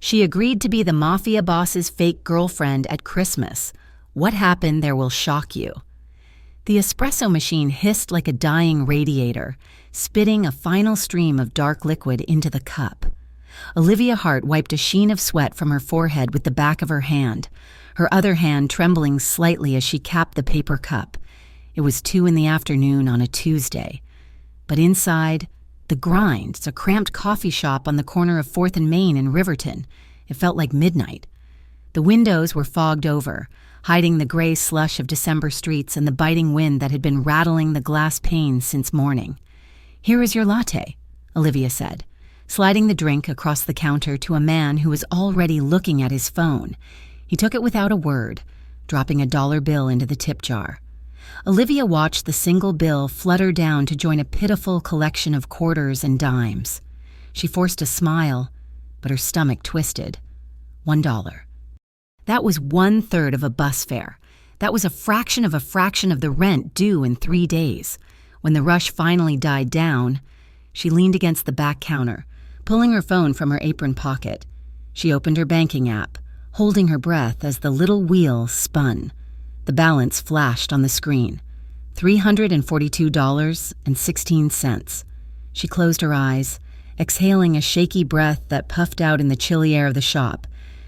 She agreed to be the mafia boss's fake girlfriend at Christmas. What happened there will shock you. The espresso machine hissed like a dying radiator, spitting a final stream of dark liquid into the cup. Olivia Hart wiped a sheen of sweat from her forehead with the back of her hand, her other hand trembling slightly as she capped the paper cup. It was 2 p.m. on a Tuesday. But inside, the Grind, a cramped coffee shop on the corner of 4th and Main in Riverton. It felt like midnight. The windows were fogged over, hiding the gray slush of December streets and the biting wind that had been rattling the glass panes since morning. "Here is your latte," Olivia said, sliding the drink across the counter to a man who was already looking at his phone. He took it without a word, dropping a dollar bill into the tip jar. Olivia watched the single bill flutter down to join a pitiful collection of quarters and dimes. She forced a smile, but her stomach twisted. $1. That was 1/3 of a bus fare. That was a fraction of the rent due in 3 days. When the rush finally died down, she leaned against the back counter, pulling her phone from her apron pocket. She opened her banking app, holding her breath as the little wheel spun. The balance flashed on the screen. $342.16. She closed her eyes, exhaling a shaky breath that puffed out in the chilly air of the shop.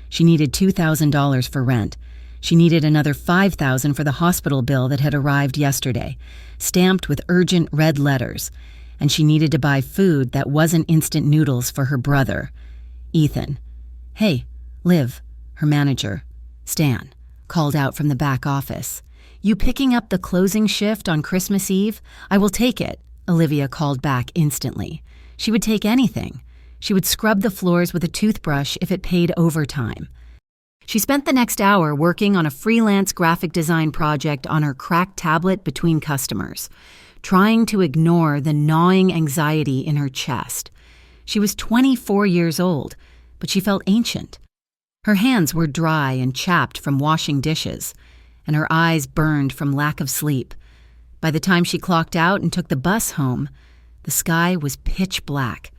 She needed $2,000 for rent. She needed another $5,000 for the hospital bill that had arrived yesterday, stamped with urgent red letters. And she needed to buy food that wasn't instant noodles for her brother, Ethan. "Hey, Liv," her manager, Stan, called out from the back office. "You picking up the closing shift on Christmas Eve? I will take it," Olivia called back instantly. She would take anything. She would scrub the floors with a toothbrush if it paid overtime. She spent the next hour working on a freelance graphic design project on her cracked tablet between customers, trying to ignore the gnawing anxiety in her chest. She was 24 years old, but she felt ancient. Her hands were dry and chapped from washing dishes, and her eyes burned from lack of sleep. By the time she clocked out and took the bus home, the sky was pitch black.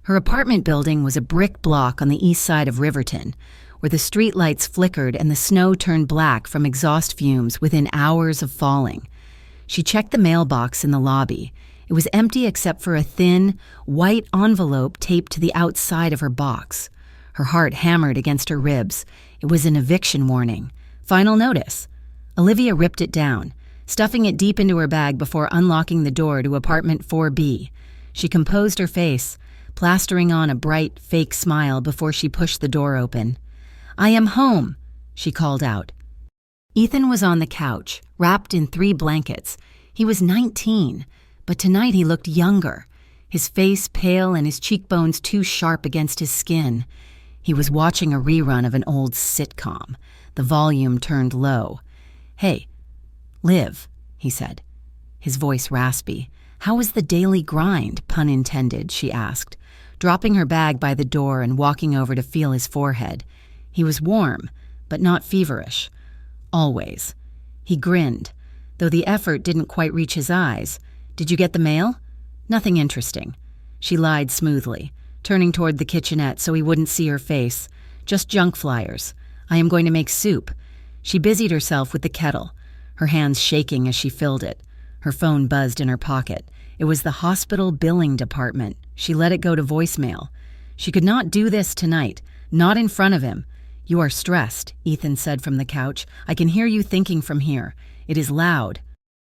Her apartment building was a brick block on the east side of Riverton, where the streetlights flickered and the snow turned black from exhaust fumes within hours of falling. She checked the mailbox in the lobby. It was empty except for a thin, white envelope taped to the outside of her box. Her heart hammered against her ribs. It was an eviction warning. Final notice. Olivia ripped it down, stuffing it deep into her bag before unlocking the door to apartment 4B. She composed her face, plastering on a bright, fake smile before she pushed the door open. "I am home," she called out. Ethan was on the couch, wrapped in 3 blankets. He was 19, but tonight he looked younger, his face pale and his cheekbones too sharp against his skin. He was watching a rerun of an old sitcom, the volume turned low. "Hey, Liv," he said, his voice raspy. "How was the daily grind, pun intended?" she asked, dropping her bag by the door and walking over to feel his forehead. He was warm, but not feverish. Always. He grinned, though the effort didn't quite reach his eyes. "Did you get the mail?" "Nothing interesting." She lied smoothly, turning toward the kitchenette so he wouldn't see her face. "Just junk flyers. I am going to make soup." She busied herself with the kettle, her hands shaking as she filled it. Her phone buzzed in her pocket. It was the hospital billing department. She let it go to voicemail. She could not do this tonight, not in front of him. "You are stressed," Ethan said from the couch. "I can hear you thinking from here. It is loud."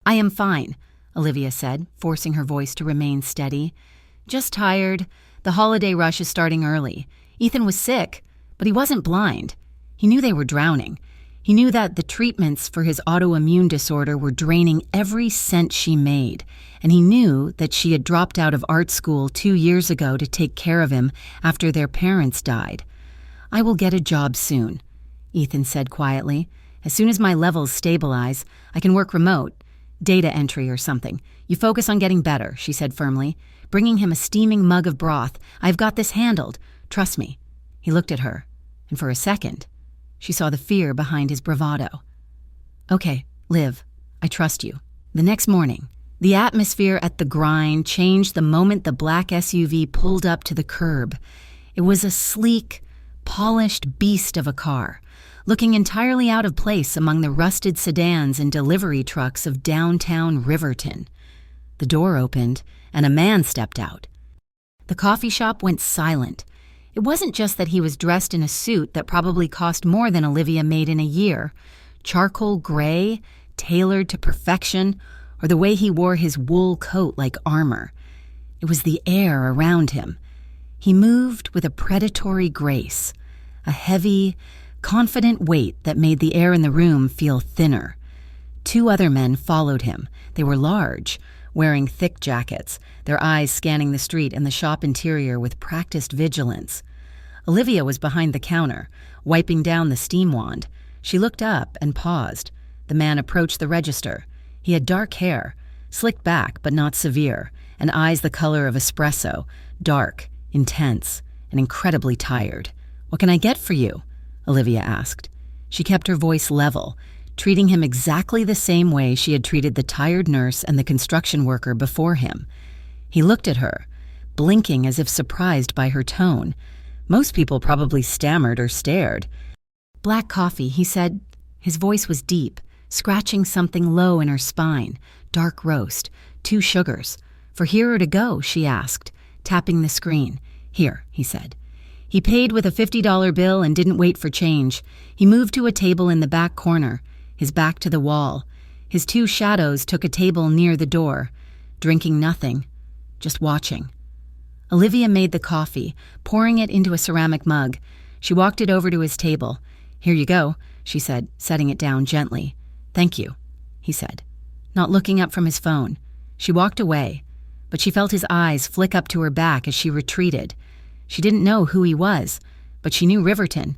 "I am fine," Olivia said, forcing her voice to remain steady. "Just tired. The holiday rush is starting early. Ethan was sick, but he wasn't blind. He knew they were drowning. He knew that the treatments for his autoimmune disorder were draining every cent she made, and he knew that she had dropped out of art school 2 years ago to take care of him after their parents died. "I will get a job soon," Ethan said quietly. "As soon as my levels stabilize, I can work remote. Data entry or something. You focus on getting better," she said firmly, bringing him a steaming mug of broth. "I've got this handled. Trust me." He looked at her, and for a second, she saw the fear behind his bravado. "Okay, Liv, I trust you." The next morning, the atmosphere at the Grind changed the moment the black SUV pulled up to the curb. It was a sleek, polished beast of a car, looking entirely out of place among the rusted sedans and delivery trucks of downtown Riverton. The door opened, and a man stepped out. The coffee shop went silent. It wasn't just that he was dressed in a suit that probably cost more than Olivia made in a year, charcoal gray, tailored to perfection, or the way he wore his wool coat like armor. It was the air around him. He moved with a predatory grace, a heavy, confident weight that made the air in the room feel thinner. Two other men followed him. They were large, wearing thick jackets, their eyes scanning the street and the shop interior with practiced vigilance. Olivia was behind the counter, wiping down the steam wand. She looked up and paused. The man approached the register. He had dark hair, slicked back but not severe, and eyes the color of espresso, dark, intense, and incredibly tired. "What can I get for you?" Olivia asked. She kept her voice level, treating him exactly the same way she had treated the tired nurse and the construction worker before him. He looked at her, blinking as if surprised by her tone. Most people probably stammered or stared. "Black coffee," he said. His voice was deep, scratching something low in her spine. "Dark roast, 2 sugars. For here or to go?" she asked, tapping the screen. "Here," he said. He paid with a $50 bill and didn't wait for change. He moved to a table in the back corner, his back to the wall. His 2 shadows took a table near the door, drinking nothing, just watching. Olivia made the coffee, pouring it into a ceramic mug. She walked it over to his table. "Here you go," she said, setting it down gently. "Thank you," he said, not looking up from his phone. She walked away, but she felt his eyes flick up to her back as she retreated. She didn't know who he was, but she knew Riverton.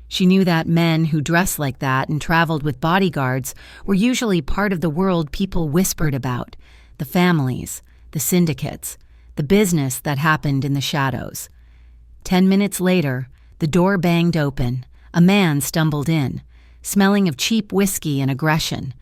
She knew that men who dressed like that and traveled with bodyguards were usually part of the world people whispered about, the families, the syndicates, the business that happened in the shadows. 10 minutes later, the door banged open. A man stumbled in, smelling of cheap whiskey and aggression.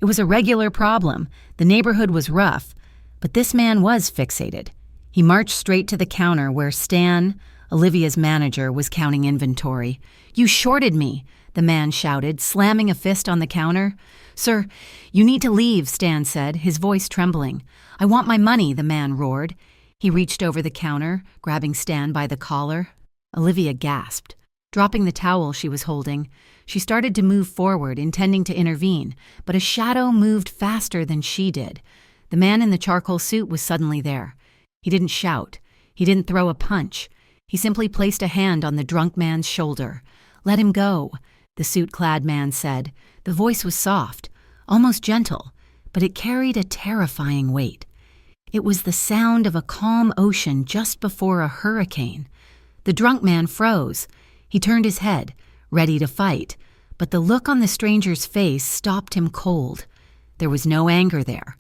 It was a regular problem. The neighborhood was rough, but this man was fixated. He marched straight to the counter where Stan, Olivia's manager, was counting inventory. "You shorted me," the man shouted, slamming a fist on the counter. "Sir, you need to leave," Stan said, his voice trembling. "I want my money," the man roared. He reached over the counter, grabbing Stan by the collar. Olivia gasped. Dropping the towel she was holding, she started to move forward, intending to intervene, but a shadow moved faster than she did. The man in the charcoal suit was suddenly there. He didn't shout. He didn't throw a punch. He simply placed a hand on the drunk man's shoulder. "Let him go," the suit-clad man said. The voice was soft, almost gentle, but it carried a terrifying weight. It was the sound of a calm ocean just before a hurricane. The drunk man froze. He turned his head, ready to fight, but the look on the stranger's face stopped him cold. There was no anger there.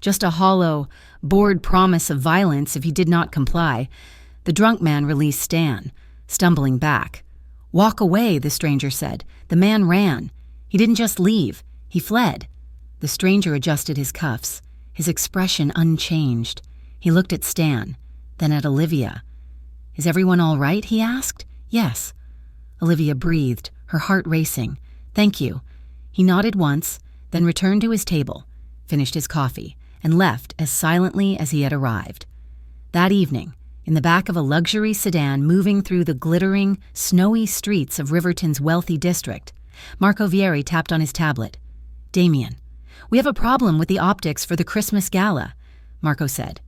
Just a hollow, bored promise of violence if he did not comply. The drunk man released Stan, stumbling back. "Walk away," the stranger said. The man ran. He didn't just leave. He fled. The stranger adjusted his cuffs, his expression unchanged. He looked at Stan, then at Olivia. "Is everyone all right?" he asked. "Yes." Olivia breathed, her heart racing. "Thank you." He nodded once, then returned to his table, finished his coffee, and left as silently as he had arrived. That evening, in the back of a luxury sedan moving through the glittering, snowy streets of Riverton's wealthy district, Marco Vieri tapped on his tablet. "Damien, we have a problem with the optics for the Christmas gala," Marco said.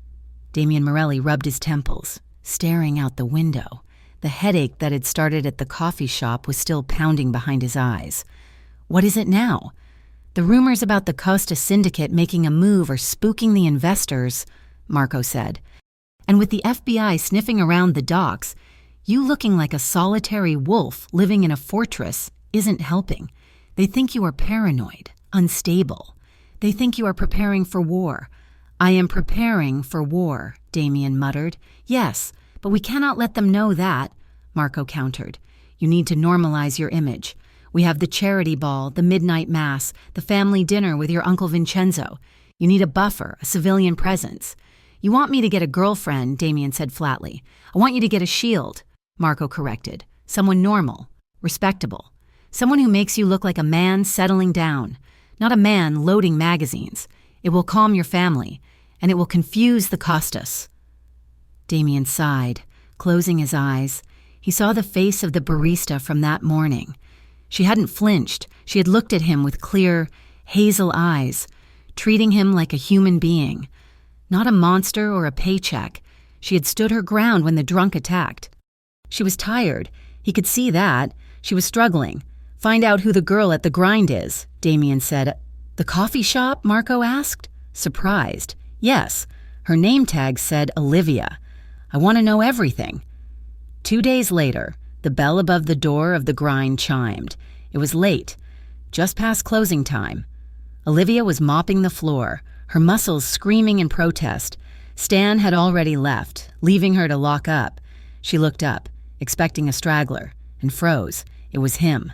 Damien Morelli rubbed his temples, staring out the window. The headache that had started at the coffee shop was still pounding behind his eyes. "What is it now?" "The rumors about the Costa Syndicate making a move are spooking the investors," Marco said. "And with the FBI sniffing around the docks, you looking like a solitary wolf living in a fortress isn't helping. They think you are paranoid, unstable. They think you are preparing for war." "I am preparing for war," Damien muttered. "Yes, but we cannot let them know that," Marco countered. "You need to normalize your image. We have the charity ball, the midnight mass, the family dinner with your Uncle Vincenzo. You need a buffer, a civilian presence." "You want me to get a girlfriend," Damien said flatly. "I want you to get a shield," Marco corrected. Someone normal, respectable. Someone who makes you look like a man settling down, not a man loading magazines. It will calm your family, and it will confuse the Costas." Damien sighed, closing his eyes. He saw the face of the barista from that morning. She hadn't flinched. She had looked at him with clear, hazel eyes, treating him like a human being. Not a monster or a paycheck. She had stood her ground when the drunk attacked. She was tired. He could see that. She was struggling. "Find out who the girl at the grind is," Damien said. "The coffee shop?" Marco asked, surprised. "Yes. Her name tag said Olivia. I want to know everything." 2 days later, the bell above the door of the grind chimed. It was late, just past closing time. Olivia was mopping the floor, her muscles screaming in protest. Stan had already left, leaving her to lock up. She looked up, expecting a straggler, and froze. It was him.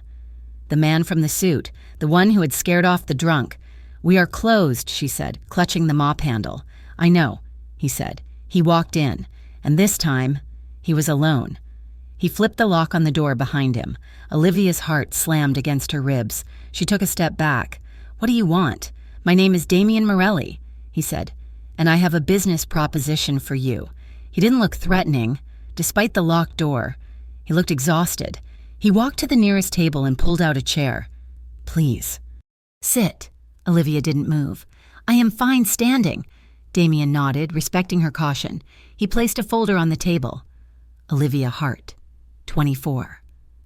The man from the suit, the one who had scared off the drunk. "We are closed," she said, clutching the mop handle. "I know," he said. He walked in, and this time, he was alone. He flipped the lock on the door behind him. Olivia's heart slammed against her ribs. She took a step back. "What do you want?" "My name is Damien Morelli," he said, "and I have a business proposition for you." He didn't look threatening, despite the locked door. He looked exhausted. He walked to the nearest table and pulled out a chair. "Please." "Sit." Olivia didn't move. "I am fine standing." Damien nodded, respecting her caution. He placed a folder on the table. Olivia Hart, 24.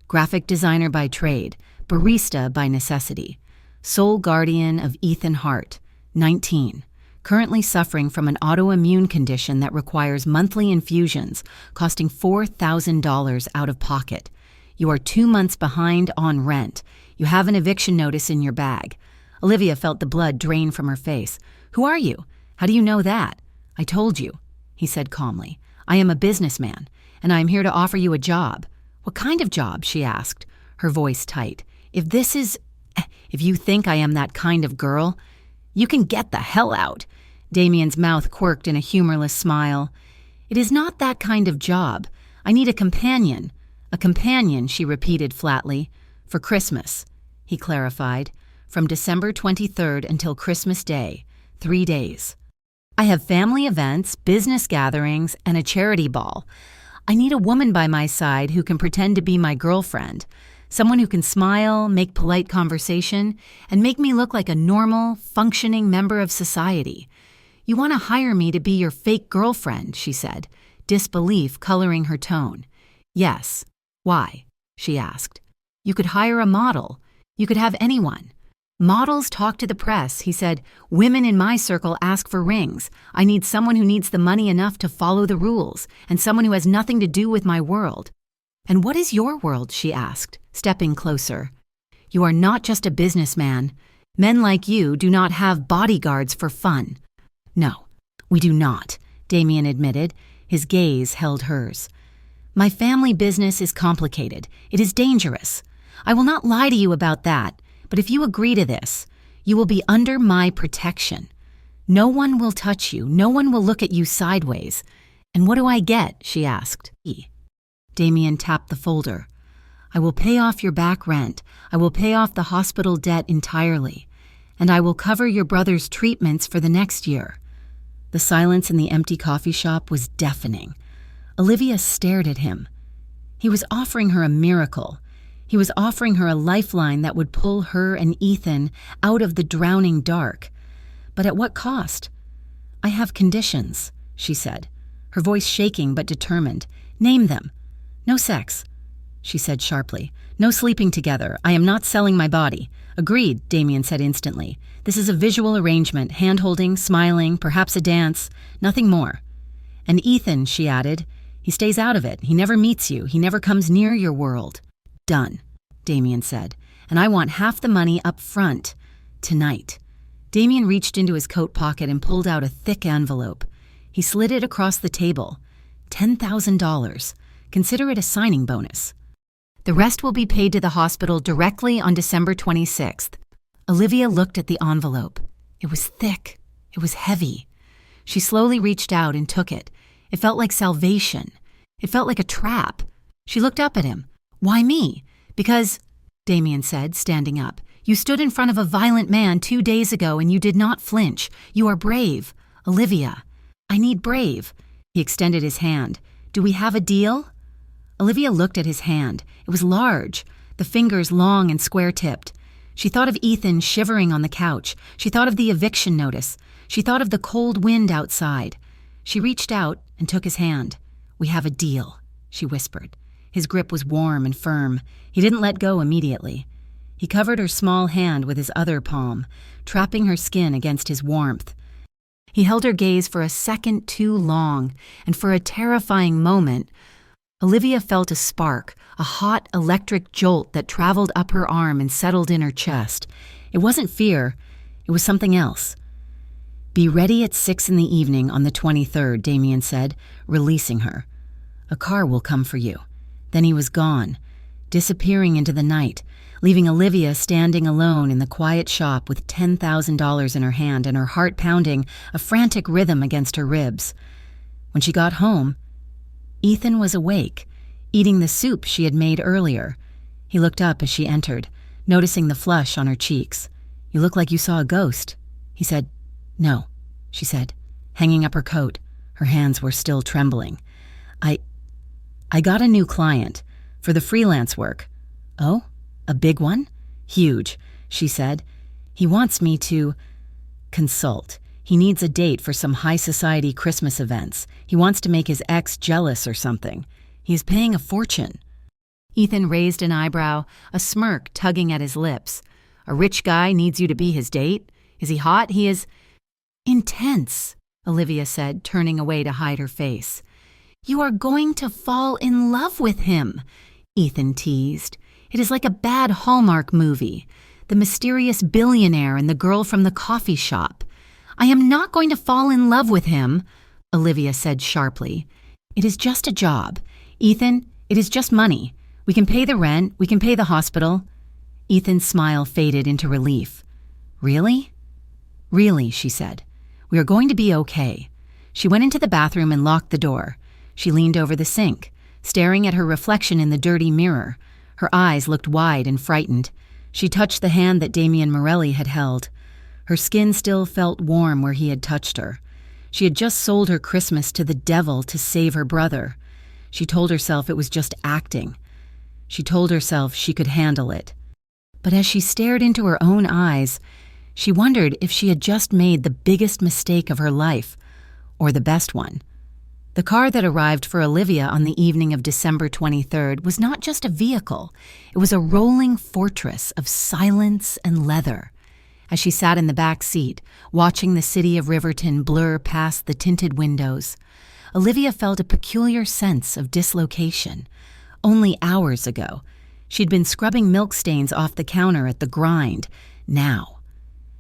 Graphic designer by trade, barista by necessity. Sole guardian of Ethan Hart, 19. Currently suffering from an autoimmune condition that requires monthly infusions, costing $4,000 out of pocket. You are 2 months behind on rent. You have an eviction notice in your bag. Olivia felt the blood drain from her face. "Who are you? How do you know that?" "I told you," he said calmly. "I am a businessman, and I am here to offer you a job." "What kind of job?" she asked, her voice tight. If you think I am that kind of girl, you can get the hell out." Damien's mouth quirked in a humorless smile. "It is not that kind of job. I need a companion." "A companion," she repeated flatly. "For Christmas," he clarified. "From December 23rd until Christmas Day, 3 days. I have family events, business gatherings, and a charity ball. I need a woman by my side who can pretend to be my girlfriend. Someone who can smile, make polite conversation, and make me look like a normal, functioning member of society. You want to hire me to be your fake girlfriend," she said, disbelief coloring her tone. "Yes. Why?" she asked. "You could hire a model. You could have anyone." "Models talk to the press," he said. "Women in my circle ask for rings. I need someone who needs the money enough to follow the rules, and someone who has nothing to do with my world." "And what is your world?" she asked, stepping closer. "You are not just a businessman. Men like you do not have bodyguards for fun." "No, we do not," Damien admitted. His gaze held hers. "My family business is complicated. It is dangerous. I will not lie to you about that, but if you agree to this, you will be under my protection. No one will touch you. No one will look at you sideways. And what do I get?" she asked. Damien tapped the folder. "I will pay off your back rent. I will pay off the hospital debt entirely. And I will cover your brother's treatments for the next year." The silence in the empty coffee shop was deafening. Olivia stared at him. He was offering her a miracle. He was offering her a lifeline that would pull her and Ethan out of the drowning dark. But at what cost? "I have conditions," she said, her voice shaking but determined. "Name them." "No sex," she said sharply. "No sleeping together. I am not selling my body." "Agreed," Damien said instantly. "This is a visual arrangement, hand-holding, smiling, perhaps a dance, nothing more." "And Ethan," she added, "he stays out of it. He never meets you. He never comes near your world." "Done," Damien said. "And I want half the money up front, tonight." Damien reached into his coat pocket and pulled out a thick envelope. He slid it across the table. $10,000. Consider it a signing bonus. "The rest will be paid to the hospital directly on December 26th. Olivia looked at the envelope. It was thick. It was heavy. She slowly reached out and took it. It felt like salvation. It felt like a trap. She looked up at him. Why me? Because, Damien said, standing up, you stood in front of a violent man 2 days ago and you did not flinch. You are brave. Olivia. I need brave. He extended his hand. Do we have a deal? Olivia looked at his hand. It was large, the fingers long and square-tipped. She thought of Ethan shivering on the couch. She thought of the eviction notice. She thought of the cold wind outside. She reached out and took his hand. We have a deal, she whispered. His grip was warm and firm. He didn't let go immediately. He covered her small hand with his other palm, trapping her skin against his warmth. He held her gaze for a second too long, and for a terrifying moment, Olivia felt a spark, a hot electric jolt that traveled up her arm and settled in her chest. It wasn't fear, it was something else. Be ready at 6 p.m. on the 23rd, Damien said, releasing her. A car will come for you. Then he was gone, disappearing into the night, leaving Olivia standing alone in the quiet shop with $10,000 in her hand and her heart pounding a frantic rhythm against her ribs. When she got home, Ethan was awake, eating the soup she had made earlier. He looked up as she entered, noticing the flush on her cheeks. You look like you saw a ghost. He said, No, she said, hanging up her coat. Her hands were still trembling. I got a new client for the freelance work. Oh, a big one? Huge, she said. He wants me to consult. He needs a date for some high society Christmas events. He wants to make his ex jealous or something. He is paying a fortune. Ethan raised an eyebrow, a smirk tugging at his lips. A rich guy needs you to be his date? Is he hot? He is intense, Olivia said, turning away to hide her face. You are going to fall in love with him, Ethan teased. It is like a bad Hallmark movie. The mysterious billionaire and the girl from the coffee shop. I am not going to fall in love with him, Olivia said sharply. It is just a job. Ethan, it is just money. We can pay the rent, we can pay the hospital. Ethan's smile faded into relief. Really? Really, she said. We are going to be okay. She went into the bathroom and locked the door. She leaned over the sink, staring at her reflection in the dirty mirror. Her eyes looked wide and frightened. She touched the hand that Damien Morelli had held. Her skin still felt warm where he had touched her. She had just sold her Christmas to the devil to save her brother. She told herself it was just acting. She told herself she could handle it. But as she stared into her own eyes, she wondered if she had just made the biggest mistake of her life, or the best one. The car that arrived for Olivia on the evening of December 23rd was not just a vehicle. It was a rolling fortress of silence and leather. As she sat in the back seat, watching the city of Riverton blur past the tinted windows, Olivia felt a peculiar sense of dislocation. Only hours ago, she'd been scrubbing milk stains off the counter at the grind. Now,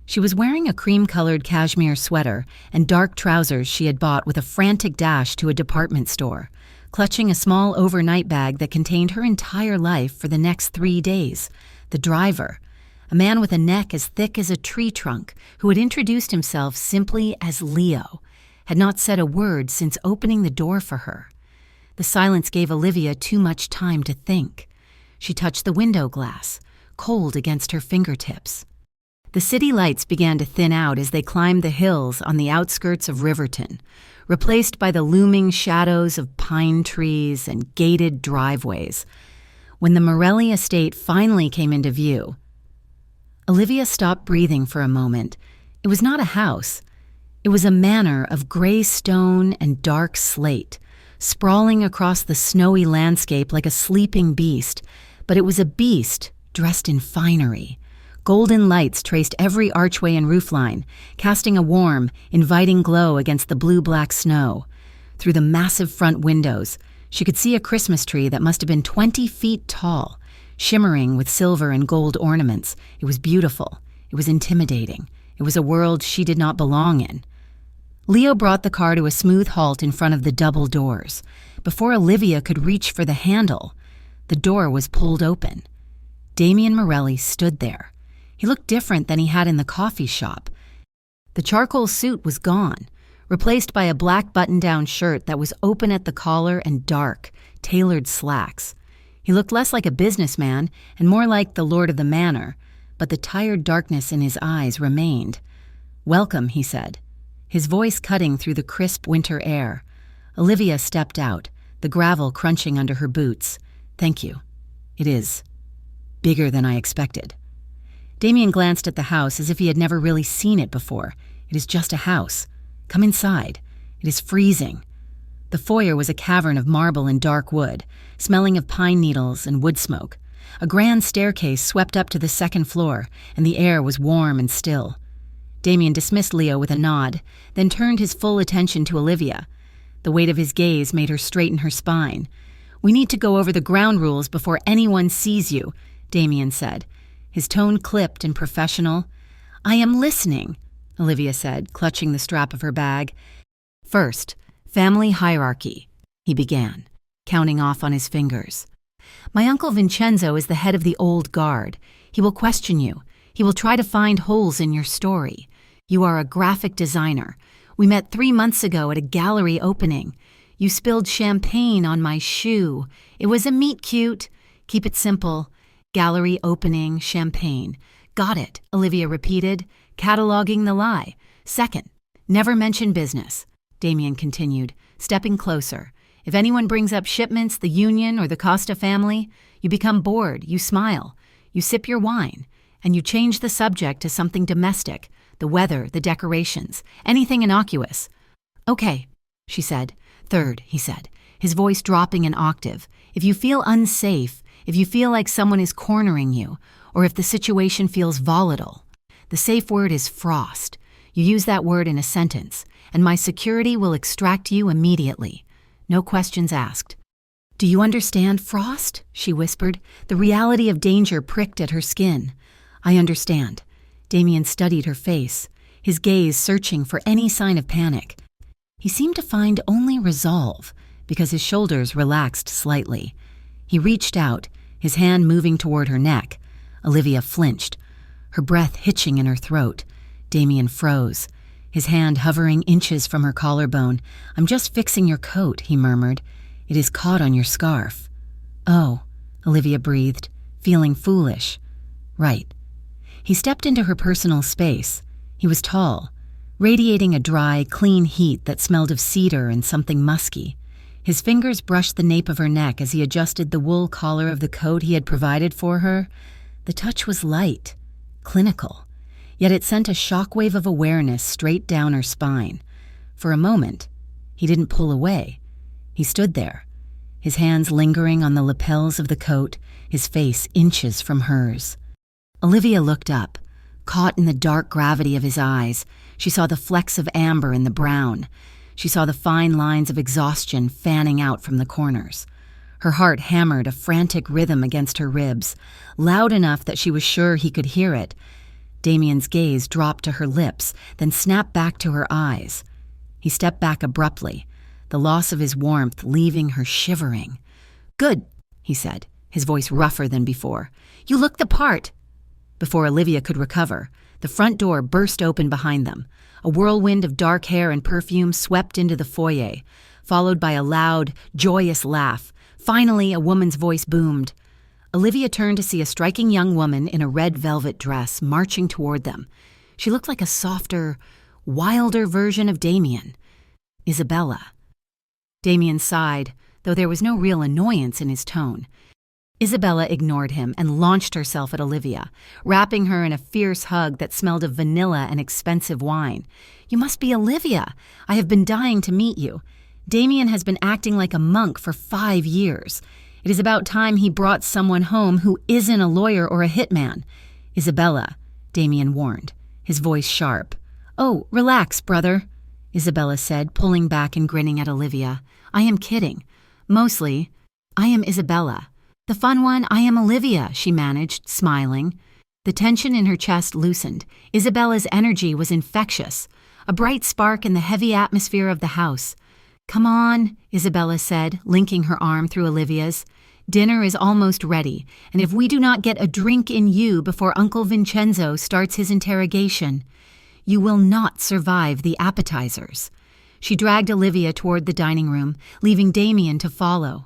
she was wearing a cream-colored cashmere sweater and dark trousers she had bought with a frantic dash to a department store, clutching a small overnight bag that contained her entire life for the next 3 days. The driver, a man with a neck as thick as a tree trunk who had introduced himself simply as Leo, had not said a word since opening the door for her. The silence gave Olivia too much time to think. She touched the window glass, cold against her fingertips. The city lights began to thin out as they climbed the hills on the outskirts of Riverton, replaced by the looming shadows of pine trees and gated driveways. When the Morelli estate finally came into view, Olivia stopped breathing for a moment. It was not a house. It was a manor of gray stone and dark slate, sprawling across the snowy landscape like a sleeping beast. But it was a beast dressed in finery. Golden lights traced every archway and roofline, casting a warm, inviting glow against the blue-black snow. Through the massive front windows, she could see a Christmas tree that must have been 20 feet tall, shimmering with silver and gold ornaments. It was beautiful. It was intimidating. It was a world she did not belong in. Leo brought the car to a smooth halt in front of the double doors. Before Olivia could reach for the handle, the door was pulled open. Damien Morelli stood there. He looked different than he had in the coffee shop. The charcoal suit was gone, replaced by a black button-down shirt that was open at the collar and dark, tailored slacks. He looked less like a businessman and more like the lord of the manor, but the tired darkness in his eyes remained. "Welcome," he said, his voice cutting through the crisp winter air. Olivia stepped out, the gravel crunching under her boots. "Thank you. It is bigger than I expected." Damien glanced at the house as if he had never really seen it before. "It is just a house. Come inside. It is freezing." The foyer was a cavern of marble and dark wood, smelling of pine needles and wood smoke. A grand staircase swept up to the second floor, and the air was warm and still. Damien dismissed Leo with a nod, then turned his full attention to Olivia. The weight of his gaze made her straighten her spine. "We need to go over the ground rules before anyone sees you," Damien said. His tone clipped and professional. "I am listening," Olivia said, clutching the strap of her bag. "First, family hierarchy," he began, counting off on his fingers. "My uncle Vincenzo is the head of the old guard. He will question you. He will try to find holes in your story. You are a graphic designer. We met 3 months ago at a gallery opening. You spilled champagne on my shoe. It was a meet cute. Keep it simple. Gallery opening, champagne. Got it," Olivia repeated, cataloging the lie. "Second, never mention business," Damien continued, stepping closer. "If anyone brings up shipments, the union, or the Costa family, you become bored, you smile, you sip your wine, and you change the subject to something domestic, the weather, the decorations, anything innocuous." "Okay," she said. "Third," he said, his voice dropping an octave, "if you feel unsafe, if you feel like someone is cornering you, or if the situation feels volatile, the safe word is frost. You use that word in a sentence, and my security will extract you immediately. No questions asked." "Do you understand, Frost?" she whispered. The reality of danger pricked at her skin. "I understand." Damien studied her face, his gaze searching for any sign of panic. He seemed to find only resolve, because his shoulders relaxed slightly. He reached out, his hand moving toward her neck. Olivia flinched, her breath hitching in her throat. Damien froze, his hand hovering inches from her collarbone. "I'm just fixing your coat," he murmured. "It is caught on your scarf." "Oh," Olivia breathed, feeling foolish. "Right." He stepped into her personal space. He was tall, radiating a dry, clean heat that smelled of cedar and something musky. His fingers brushed the nape of her neck as he adjusted the wool collar of the coat he had provided for her. The touch was light, clinical, yet it sent a shockwave of awareness straight down her spine. For a moment, he didn't pull away. He stood there, his hands lingering on the lapels of the coat, his face inches from hers. Olivia looked up, caught in the dark gravity of his eyes. She saw the flecks of amber in the brown. She saw the fine lines of exhaustion fanning out from the corners. Her heart hammered a frantic rhythm against her ribs, loud enough that she was sure he could hear it. Damien's gaze dropped to her lips, then snapped back to her eyes. He stepped back abruptly, the loss of his warmth leaving her shivering. "Good," he said, his voice rougher than before. "You look the part." Before Olivia could recover, the front door burst open behind them. A whirlwind of dark hair and perfume swept into the foyer, followed by a loud, joyous laugh. Finally, a woman's voice boomed. Olivia turned to see a striking young woman in a red velvet dress marching toward them. She looked like a softer, wilder version of Damien. Isabella. Damien sighed, though there was no real annoyance in his tone. Isabella ignored him and launched herself at Olivia, wrapping her in a fierce hug that smelled of vanilla and expensive wine. "You must be Olivia. I have been dying to meet you. Damien has been acting like a monk for 5 years. It is about time he brought someone home who isn't a lawyer or a hitman." "Isabella," Damien warned, his voice sharp. "Oh, relax, brother," Isabella said, pulling back and grinning at Olivia. "I am kidding. Mostly, I am Isabella. The fun one, I am Olivia," she managed, smiling. The tension in her chest loosened. Isabella's energy was infectious, a bright spark in the heavy atmosphere of the house. "Come on," Isabella said, linking her arm through Olivia's. "Dinner is almost ready, and if we do not get a drink in you before Uncle Vincenzo starts his interrogation, you will not survive the appetizers." She dragged Olivia toward the dining room, leaving Damien to follow.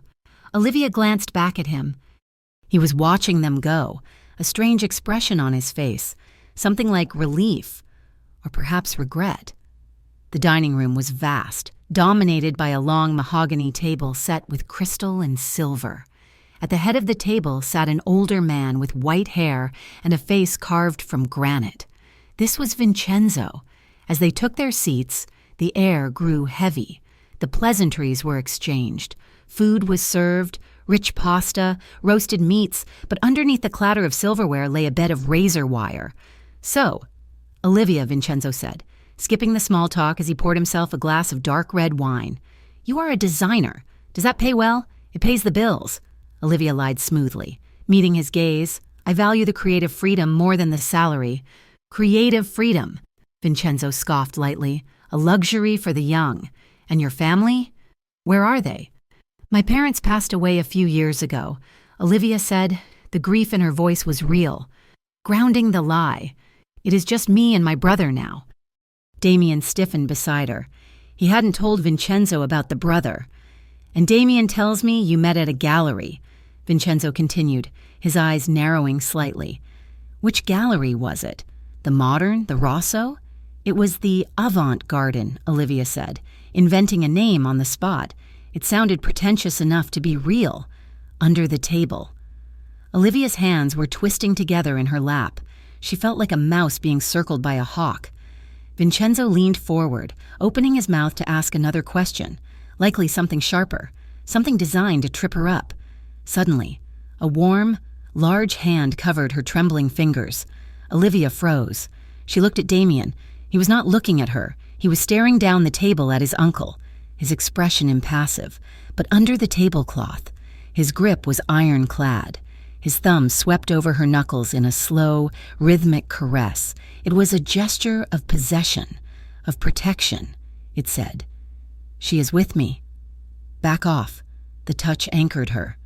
Olivia glanced back at him, He was watching them go, a strange expression on his face, something like relief, or perhaps regret. The dining room was vast, dominated by a long mahogany table set with crystal and silver. At the head of the table sat an older man with white hair and a face carved from granite. This was Vincenzo. As they took their seats, the air grew heavy. The pleasantries were exchanged. Food was served, rich pasta, roasted meats, but underneath the clatter of silverware lay a bed of razor wire. "So, Olivia," Vincenzo said, skipping the small talk as he poured himself a glass of dark red wine. "You are a designer. Does that pay well? It pays the bills." Olivia lied smoothly, meeting his gaze. "I value the creative freedom more than the salary." "Creative freedom," Vincenzo scoffed lightly. "A luxury for the young. And your family? Where are they?" "My parents passed away a few years ago," Olivia said. The grief in her voice was real, grounding the lie. "It is just me and my brother now." Damien stiffened beside her. He hadn't told Vincenzo about the brother. "And Damien tells me you met at a gallery," Vincenzo continued, his eyes narrowing slightly. "Which gallery was it? The Modern, the Rosso?" "It was the Avant-Garden," Olivia said, inventing a name on the spot. It sounded pretentious enough to be real. Under the table. Olivia's hands were twisting together in her lap. She felt like a mouse being circled by a hawk. Vincenzo leaned forward, opening his mouth to ask another question, likely something sharper, something designed to trip her up. Suddenly, a warm, large hand covered her trembling fingers. Olivia froze. She looked at Damien. He was not looking at her. He was staring down the table at his uncle, his expression impassive, but under the tablecloth. His grip was ironclad. His thumb swept over her knuckles in a slow, rhythmic caress. It was a gesture of possession, of protection, it said. "She is with me. Back off." The touch anchored her.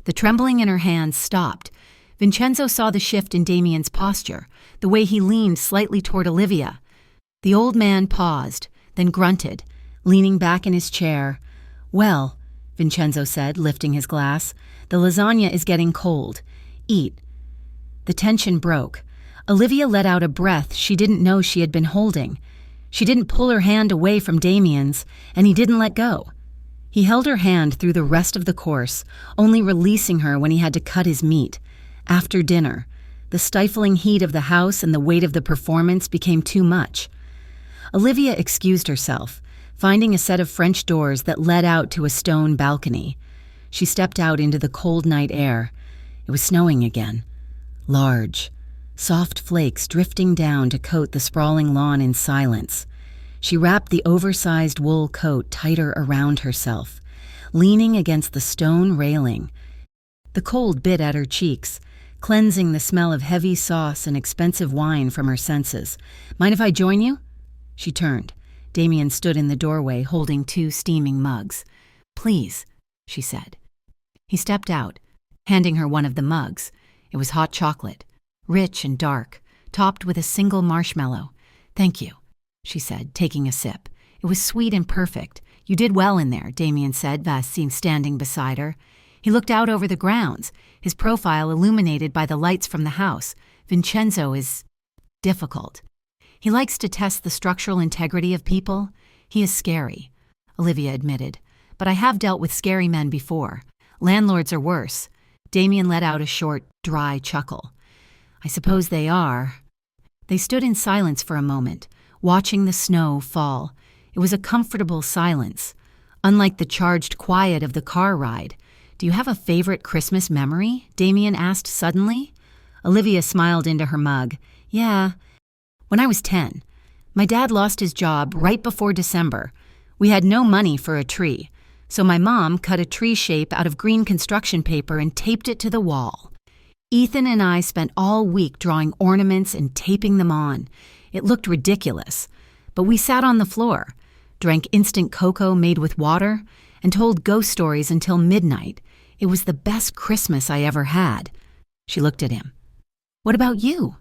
The trembling in her hands stopped. Vincenzo saw the shift in Damien's posture, the way he leaned slightly toward Olivia. The old man paused, then grunted, leaning back in his chair. "Well," Vincenzo said, lifting his glass, "the lasagna is getting cold. Eat." The tension broke. Olivia let out a breath she didn't know she had been holding. She didn't pull her hand away from Damien's, and he didn't let go. He held her hand through the rest of the course, only releasing her when he had to cut his meat. After dinner, the stifling heat of the house and the weight of the performance became too much. Olivia excused herself, finding a set of French doors that led out to a stone balcony. She stepped out into the cold night air. It was snowing again. Large, soft flakes drifting down to coat the sprawling lawn in silence. She wrapped the oversized wool coat tighter around herself, leaning against the stone railing. The cold bit at her cheeks, cleansing the smell of heavy sauce and expensive wine from her senses. "Mind if I join you?" She turned. Damien stood in the doorway holding 2 steaming mugs. "Please," she said. He stepped out, handing her one of the mugs. It was hot chocolate, rich and dark, topped with a single marshmallow. "Thank you," she said, taking a sip. "It was sweet and perfect. You did well in there," Damien said, standing beside her. He looked out over the grounds, his profile illuminated by the lights from the house. "Vincenzo is difficult. He likes to test the structural integrity of people. He is scary," Olivia admitted. "But I have dealt with scary men before. Landlords are worse." Damien let out a short, dry chuckle. "I suppose they are." They stood in silence for a moment, watching the snow fall. It was a comfortable silence, unlike the charged quiet of the car ride. "Do you have a favorite Christmas memory?" Damien asked suddenly. Olivia smiled into her mug. "Yeah. When I was 10, my dad lost his job right before December. We had no money for a tree, so my mom cut a tree shape out of green construction paper and taped it to the wall. Ethan and I spent all week drawing ornaments and taping them on. It looked ridiculous, but we sat on the floor, drank instant cocoa made with water, and told ghost stories until midnight. It was the best Christmas I ever had." She looked at him. "What about you?"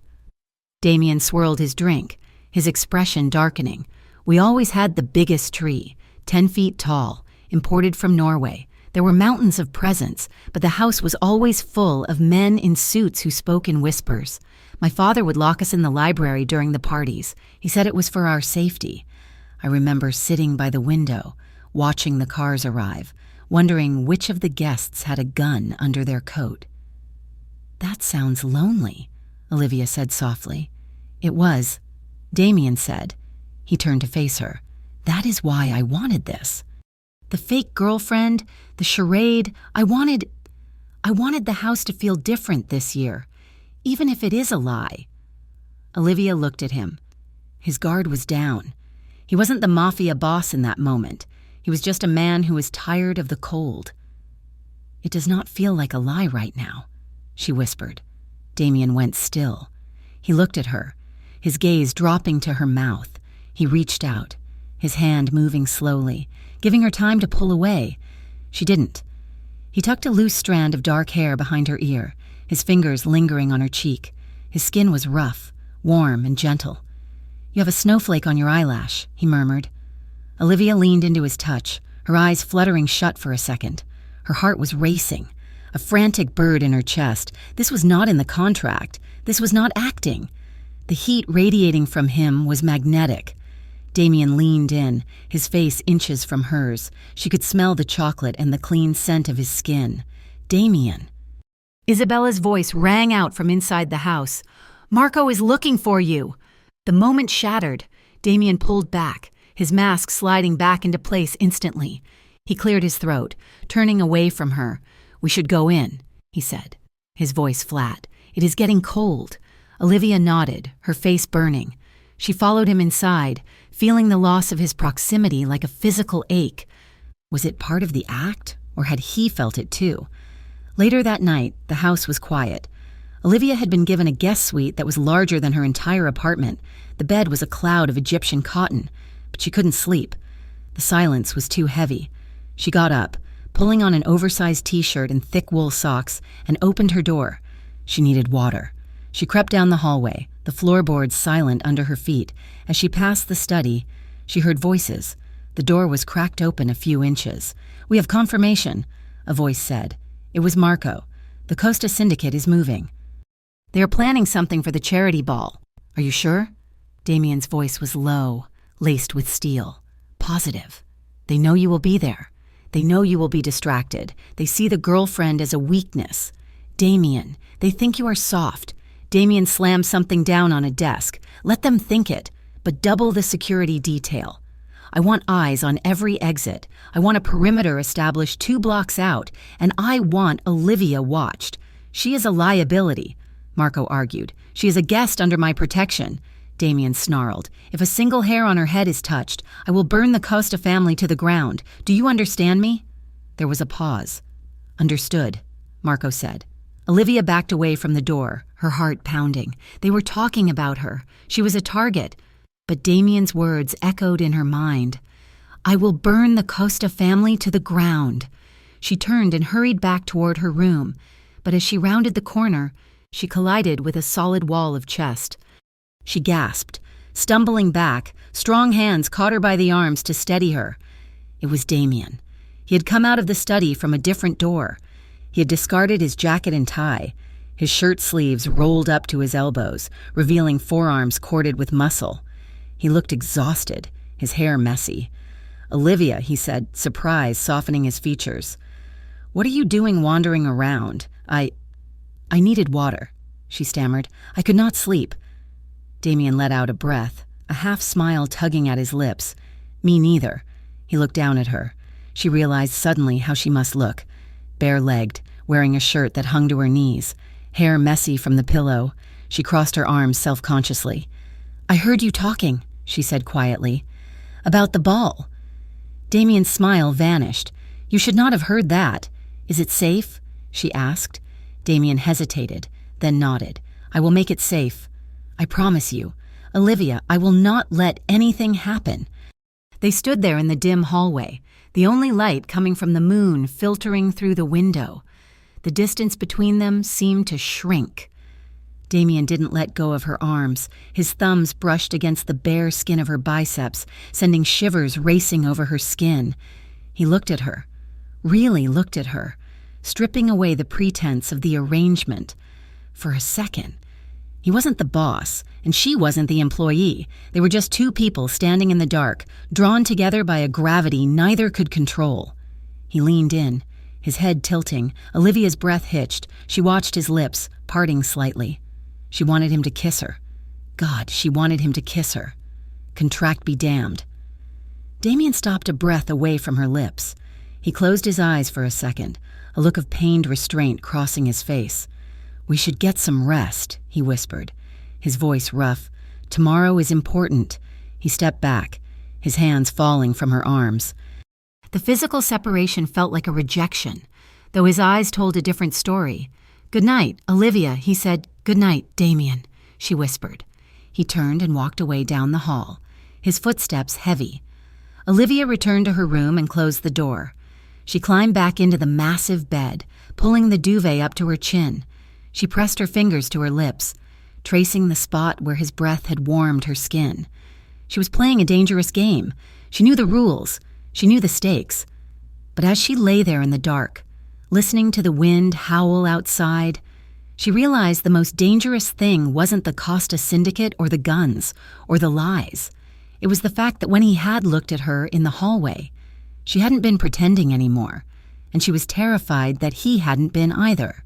Damien swirled his drink, his expression darkening. "We always had the biggest tree, 10 feet tall, imported from Norway. There were mountains of presents, but the house was always full of men in suits who spoke in whispers. My father would lock us in the library during the parties. He said it was for our safety. I remember sitting by the window, watching the cars arrive, wondering which of the guests had a gun under their coat. "That sounds lonely," Olivia said softly. "It was," Damien said. He turned to face her. "That is why I wanted this. The fake girlfriend, the charade, I wanted the house to feel different this year, even if it is a lie." Olivia looked at him. His guard was down. He wasn't the mafia boss in that moment. He was just a man who was tired of the cold. "It does not feel like a lie right now," she whispered. Damien went still. He looked at her, his gaze dropping to her mouth. He reached out, his hand moving slowly, giving her time to pull away. She didn't. He tucked a loose strand of dark hair behind her ear, his fingers lingering on her cheek. His skin was rough, warm, and gentle. "You have a snowflake on your eyelash," he murmured. Olivia leaned into his touch, her eyes fluttering shut for a second. Her heart was racing, a frantic bird in her chest. This was not in the contract. This was not acting. The heat radiating from him was magnetic. Damien leaned in, his face inches from hers. She could smell the chocolate and the clean scent of his skin. Damien. Isabella's voice rang out from inside the house. "Marco is looking for you." The moment shattered. Damien pulled back, his mask sliding back into place instantly. He cleared his throat, turning away from her. "We should go in," he said, his voice flat. "It is getting cold." Olivia nodded, her face burning. She followed him inside, feeling the loss of his proximity like a physical ache. Was it part of the act, or had he felt it too? Later that night, the house was quiet. Olivia had been given a guest suite that was larger than her entire apartment. The bed was a cloud of Egyptian cotton, but she couldn't sleep. The silence was too heavy. She got up, pulling on an oversized t-shirt and thick wool socks, and opened her door. She needed water. She crept down the hallway, the floorboards silent under her feet. As she passed the study, she heard voices. The door was cracked open a few inches. "We have confirmation," a voice said. It was Marco. "The Costa Syndicate is moving. They are planning something for the charity ball." "Are you sure?" Damien's voice was low, laced with steel. "Positive. They know you will be there. They know you will be distracted. They see the girlfriend as a weakness. Damien, they think you are soft." Damien slammed something down on a desk. "Let them think it, but double the security detail. I want eyes on every exit. I want a perimeter established 2 blocks out, and I want Olivia watched. She is a liability," Marco argued. "She is a guest under my protection." Damien snarled. "If a single hair on her head is touched, I will burn the Costa family to the ground. Do you understand me?" There was a pause. "Understood," Marco said. Olivia backed away from the door, her heart pounding. They were talking about her. She was a target. But Damien's words echoed in her mind. "I will burn the Costa family to the ground." She turned and hurried back toward her room. But as she rounded the corner, she collided with a solid wall of chest. She gasped. Stumbling back, strong hands caught her by the arms to steady her. It was Damien. He had come out of the study from a different door. He had discarded his jacket and tie. His shirt sleeves rolled up to his elbows, revealing forearms corded with muscle. He looked exhausted, his hair messy. "Olivia," he said, surprise softening his features. "What are you doing wandering around?" I needed water," she stammered. "I could not sleep." Damien let out a breath, a half-smile tugging at his lips. "Me neither." He looked down at her. She realized suddenly how she must look. Bare-legged, wearing a shirt that hung to her knees, hair messy from the pillow. She crossed her arms self-consciously. "I heard you talking," she said quietly. "About the ball." Damien's smile vanished. "You should not have heard that. Is it safe?" she asked. Damien hesitated, then nodded. "I will make it safe. I promise you. Olivia, I will not let anything happen." They stood there in the dim hallway, the only light coming from the moon filtering through the window. The distance between them seemed to shrink. Damien didn't let go of her arms. His thumbs brushed against the bare skin of her biceps, sending shivers racing over her skin. He looked at her. really looked at her, stripping away the pretense of the arrangement. For a second, he wasn't the boss, and she wasn't the employee. They were just two people standing in the dark, drawn together by a gravity neither could control. He leaned in, his head tilting. Olivia's breath hitched. She watched his lips, parting slightly. She wanted him to kiss her. God, she wanted him to kiss her. Contract be damned. Damien stopped a breath away from her lips. He closed his eyes for a second, a look of pained restraint crossing his face. "We should get some rest," he whispered, his voice rough. "Tomorrow is important." He stepped back, his hands falling from her arms. The physical separation felt like a rejection, though his eyes told a different story. "Good night, Olivia," he said. "Good night, Damien," she whispered. He turned and walked away down the hall, his footsteps heavy. Olivia returned to her room and closed the door. She climbed back into the massive bed, pulling the duvet up to her chin. She pressed her fingers to her lips, tracing the spot where his breath had warmed her skin. She was playing a dangerous game. She knew the rules. She knew the stakes. But as she lay there in the dark, listening to the wind howl outside, she realized the most dangerous thing wasn't the Costa syndicate or the guns or the lies. It was the fact that when he had looked at her in the hallway, she hadn't been pretending anymore, and she was terrified that he hadn't been either.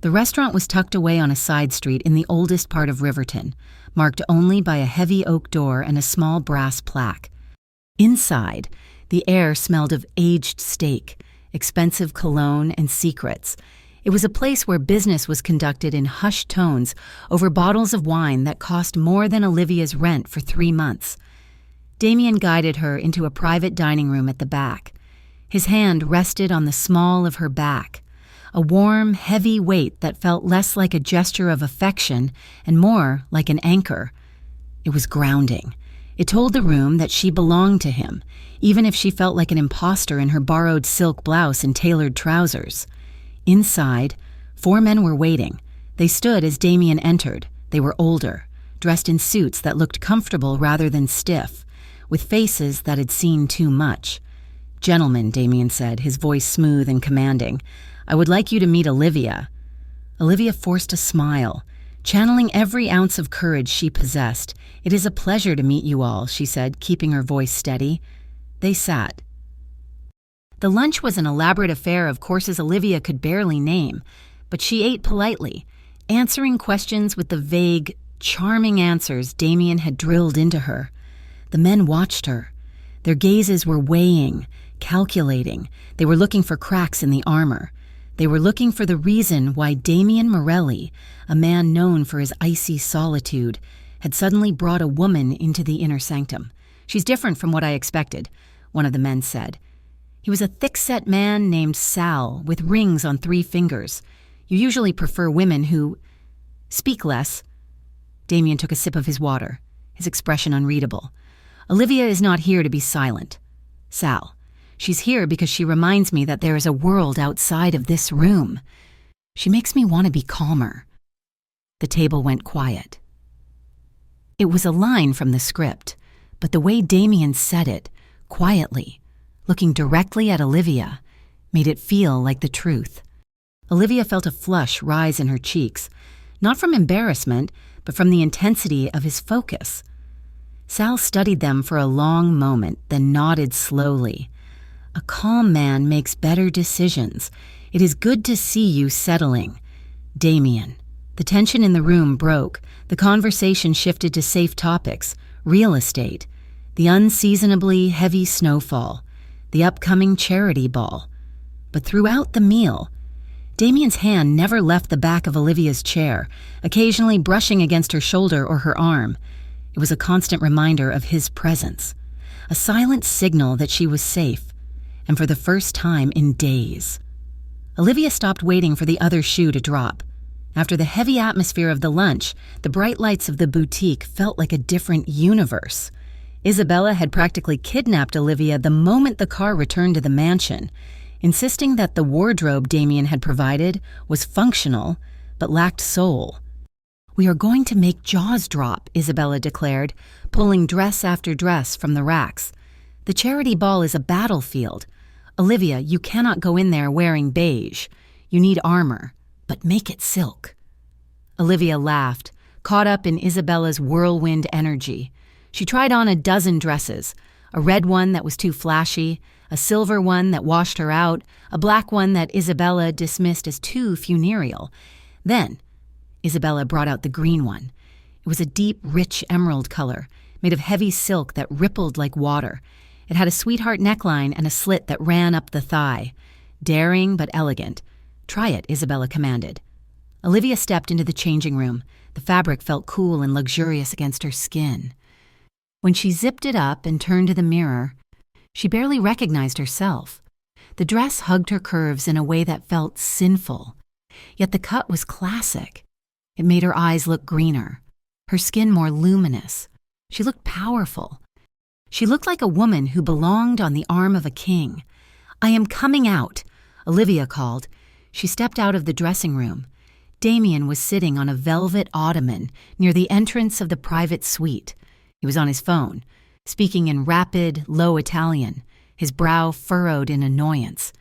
The restaurant was tucked away on a side street in the oldest part of Riverton, marked only by a heavy oak door and a small brass plaque. Inside, the air smelled of aged steak, expensive cologne, and secrets. It was a place where business was conducted in hushed tones over bottles of wine that cost more than Olivia's rent for 3 months. Damien guided her into a private dining room at the back. His hand rested on the small of her back, a warm, heavy weight that felt less like a gesture of affection and more like an anchor. It was grounding. It told the room that she belonged to him, even if she felt like an imposter in her borrowed silk blouse and tailored trousers. Inside, 4 men were waiting. They stood as Damien entered. They were older, dressed in suits that looked comfortable rather than stiff, with faces that had seen too much. "Gentlemen," Damien said, his voice smooth and commanding, "I would like you to meet Olivia." Olivia forced a smile, channeling every ounce of courage she possessed. "It is a pleasure to meet you all," she said, keeping her voice steady. They sat. The lunch was an elaborate affair of courses Olivia could barely name, but she ate politely, answering questions with the vague, charming answers Damien had drilled into her. The men watched her. Their gazes were weighing, calculating. They were looking for cracks in the armor. They were looking for the reason why Damien Morelli, a man known for his icy solitude, had suddenly brought a woman into the inner sanctum. "She's different from what I expected," one of the men said. He was a thick-set man named Sal, with rings on 3 fingers. "You usually prefer women who speak less." Damien took a sip of his water, his expression unreadable. "Olivia is not here to be silent. Sal, she's here because she reminds me that there is a world outside of this room. She makes me want to be calmer." The table went quiet. It was a line from the script, but the way Damien said it, quietly, looking directly at Olivia, made it feel like the truth. Olivia felt a flush rise in her cheeks, not from embarrassment, but from the intensity of his focus. Sal studied them for a long moment, then nodded slowly. "A calm man makes better decisions. It is good to see you settling. Damien." The tension in the room broke. The conversation shifted to safe topics: real estate, the unseasonably heavy snowfall, the upcoming charity ball. But throughout the meal, Damien's hand never left the back of Olivia's chair, occasionally brushing against her shoulder or her arm. It was a constant reminder of his presence, a silent signal that she was safe, and for the first time in days. Olivia stopped waiting for the other shoe to drop. After the heavy atmosphere of the lunch, the bright lights of the boutique felt like a different universe. Isabella had practically kidnapped Olivia the moment the car returned to the mansion, insisting that the wardrobe Damien had provided was functional but lacked soul. "We are going to make jaws drop," Isabella declared, pulling dress after dress from the racks. "The charity ball is a battlefield. "Olivia, you cannot go in there wearing beige. You need armor, but make it silk." Olivia laughed, caught up in Isabella's whirlwind energy. She tried on a dozen dresses, a red one that was too flashy, a silver one that washed her out, a black one that Isabella dismissed as too funereal. Then, Isabella brought out the green one. It was a deep, rich emerald color, made of heavy silk that rippled like water. It had a sweetheart neckline and a slit that ran up the thigh. Daring but elegant. "Try it," Isabella commanded. Olivia stepped into the changing room. The fabric felt cool and luxurious against her skin. When she zipped it up and turned to the mirror, she barely recognized herself. The dress hugged her curves in a way that felt sinful. Yet the cut was classic. It made her eyes look greener, her skin more luminous. She looked powerful. She looked like a woman who belonged on the arm of a king. "I am coming out," Olivia called. She stepped out of the dressing room. Damien was sitting on a velvet ottoman near the entrance of the private suite. He was on his phone, speaking in rapid, low Italian, his brow furrowed in annoyance.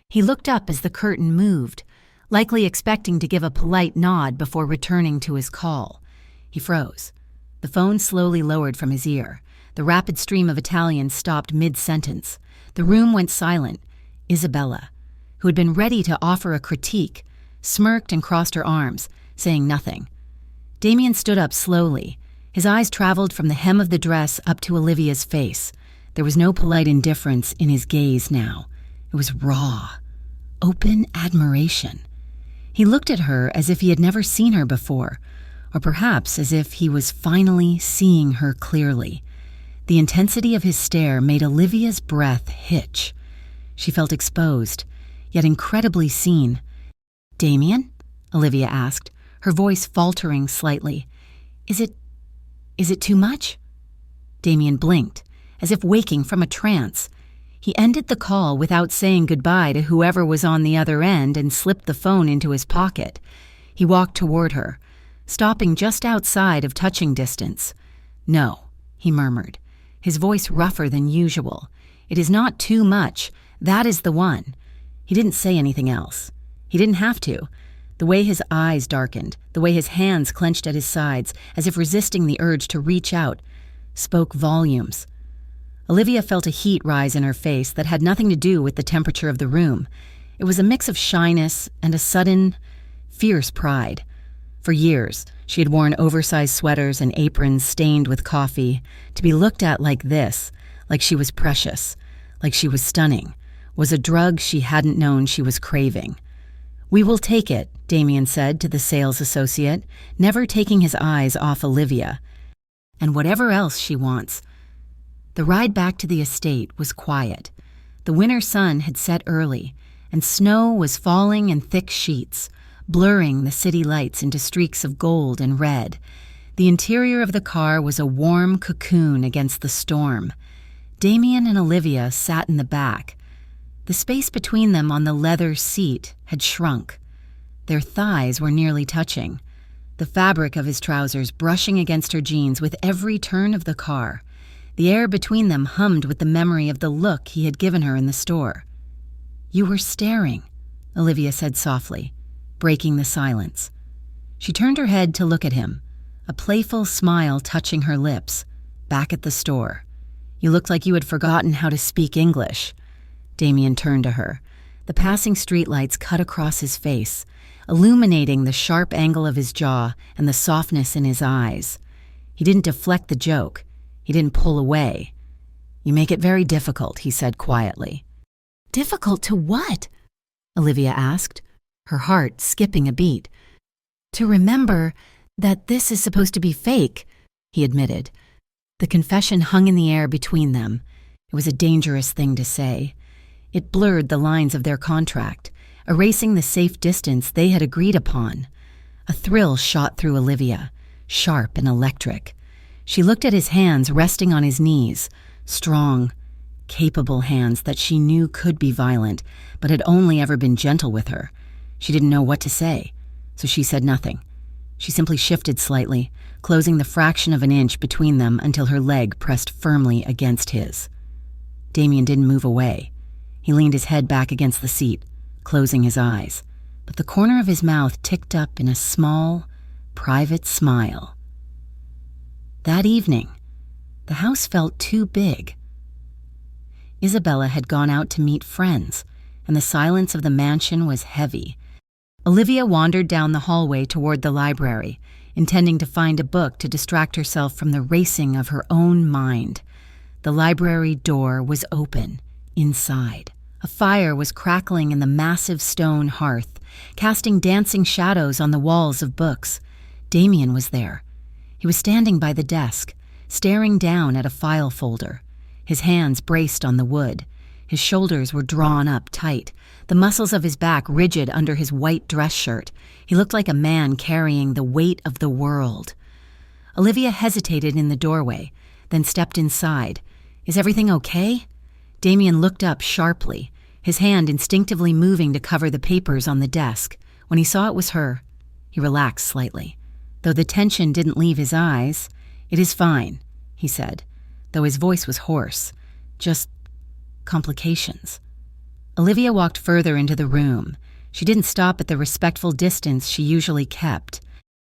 He looked up as the curtain moved, likely expecting to give a polite nod before returning to his call. He froze. The phone slowly lowered from his ear. The rapid stream of Italian stopped mid-sentence. The room went silent. Isabella, who had been ready to offer a critique, smirked and crossed her arms, saying nothing. Damien stood up slowly. His eyes traveled from the hem of the dress up to Olivia's face. There was no polite indifference in his gaze now. It was raw, open admiration. He looked at her as if he had never seen her before, or perhaps as if he was finally seeing her clearly. The intensity of his stare made Olivia's breath hitch. She felt exposed, yet incredibly seen. "Damien?" Olivia asked, her voice faltering slightly. Is it too much?" Damien blinked, as if waking from a trance. He ended the call without saying goodbye to whoever was on the other end and slipped the phone into his pocket. He walked toward her, stopping just outside of touching distance. "No," he murmured, his voice rougher than usual. "It is not too much. That is the one." He didn't say anything else. He didn't have to. The way his eyes darkened, the way his hands clenched at his sides, as if resisting the urge to reach out, spoke volumes. Olivia felt a heat rise in her face that had nothing to do with the temperature of the room. It was a mix of shyness and a sudden, fierce pride. For years, she had worn oversized sweaters and aprons stained with coffee. To be looked at like this, like she was precious, like she was stunning, was a drug she hadn't known she was craving. "We will take it," Damien said to the sales associate, never taking his eyes off Olivia. "And whatever else she wants." The ride back to the estate was quiet. The winter sun had set early, and snow was falling in thick sheets, blurring the city lights into streaks of gold and red. The interior of the car was a warm cocoon against the storm. Damien and Olivia sat in the back. The space between them on the leather seat had shrunk. Their thighs were nearly touching, the fabric of his trousers brushing against her jeans with every turn of the car. The air between them hummed with the memory of the look he had given her in the store. "You were staring," Olivia said softly, breaking the silence. She turned her head to look at him, a playful smile touching her lips. "Back at the store. You looked like you had forgotten how to speak English." Damien turned to her. The passing streetlights cut across his face, illuminating the sharp angle of his jaw and the softness in his eyes. He didn't deflect the joke. He didn't pull away. "You make it very difficult," he said quietly. "Difficult to what?" Olivia asked, her heart skipping a beat. "To remember that this is supposed to be fake," he admitted. The confession hung in the air between them. It was a dangerous thing to say. It blurred the lines of their contract, erasing the safe distance they had agreed upon. A thrill shot through Olivia, sharp and electric. She looked at his hands resting on his knees, strong, capable hands that she knew could be violent, but had only ever been gentle with her. She didn't know what to say, so she said nothing. She simply shifted slightly, closing the fraction of an inch between them until her leg pressed firmly against his. Damien didn't move away. He leaned his head back against the seat, closing his eyes, but the corner of his mouth ticked up in a small, private smile. That evening, the house felt too big. Isabella had gone out to meet friends, and the silence of the mansion was heavy. Olivia wandered down the hallway toward the library, intending to find a book to distract herself from the racing of her own mind. The library door was open, inside. A fire was crackling in the massive stone hearth, casting dancing shadows on the walls of books. Damien was there. He was standing by the desk, staring down at a file folder. His hands braced on the wood. His shoulders were drawn up tight, the muscles of his back rigid under his white dress shirt. He looked like a man carrying the weight of the world. Olivia hesitated in the doorway, then stepped inside. "Is everything okay?" Damien looked up sharply, his hand instinctively moving to cover the papers on the desk. When he saw it was her, he relaxed slightly. Though the tension didn't leave his eyes, "It is fine," he said, though his voice was hoarse. "Just complications." Olivia walked further into the room. She didn't stop at the respectful distance she usually kept.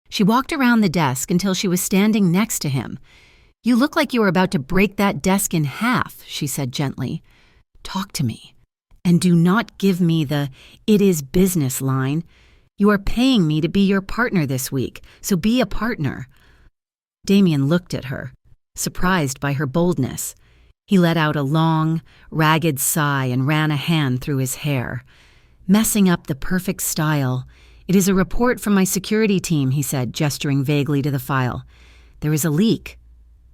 She walked around the desk until she was standing next to him. "You look like you were about to break that desk in half," she said gently. "Talk to me. And do not give me the 'it is business' line. You are paying me to be your partner this week, so be a partner." Damien looked at her, surprised by her boldness. He let out a long, ragged sigh and ran a hand through his hair. "Messing up the perfect style. It is a report from my security team," he said, gesturing vaguely to the file. "There is a leak.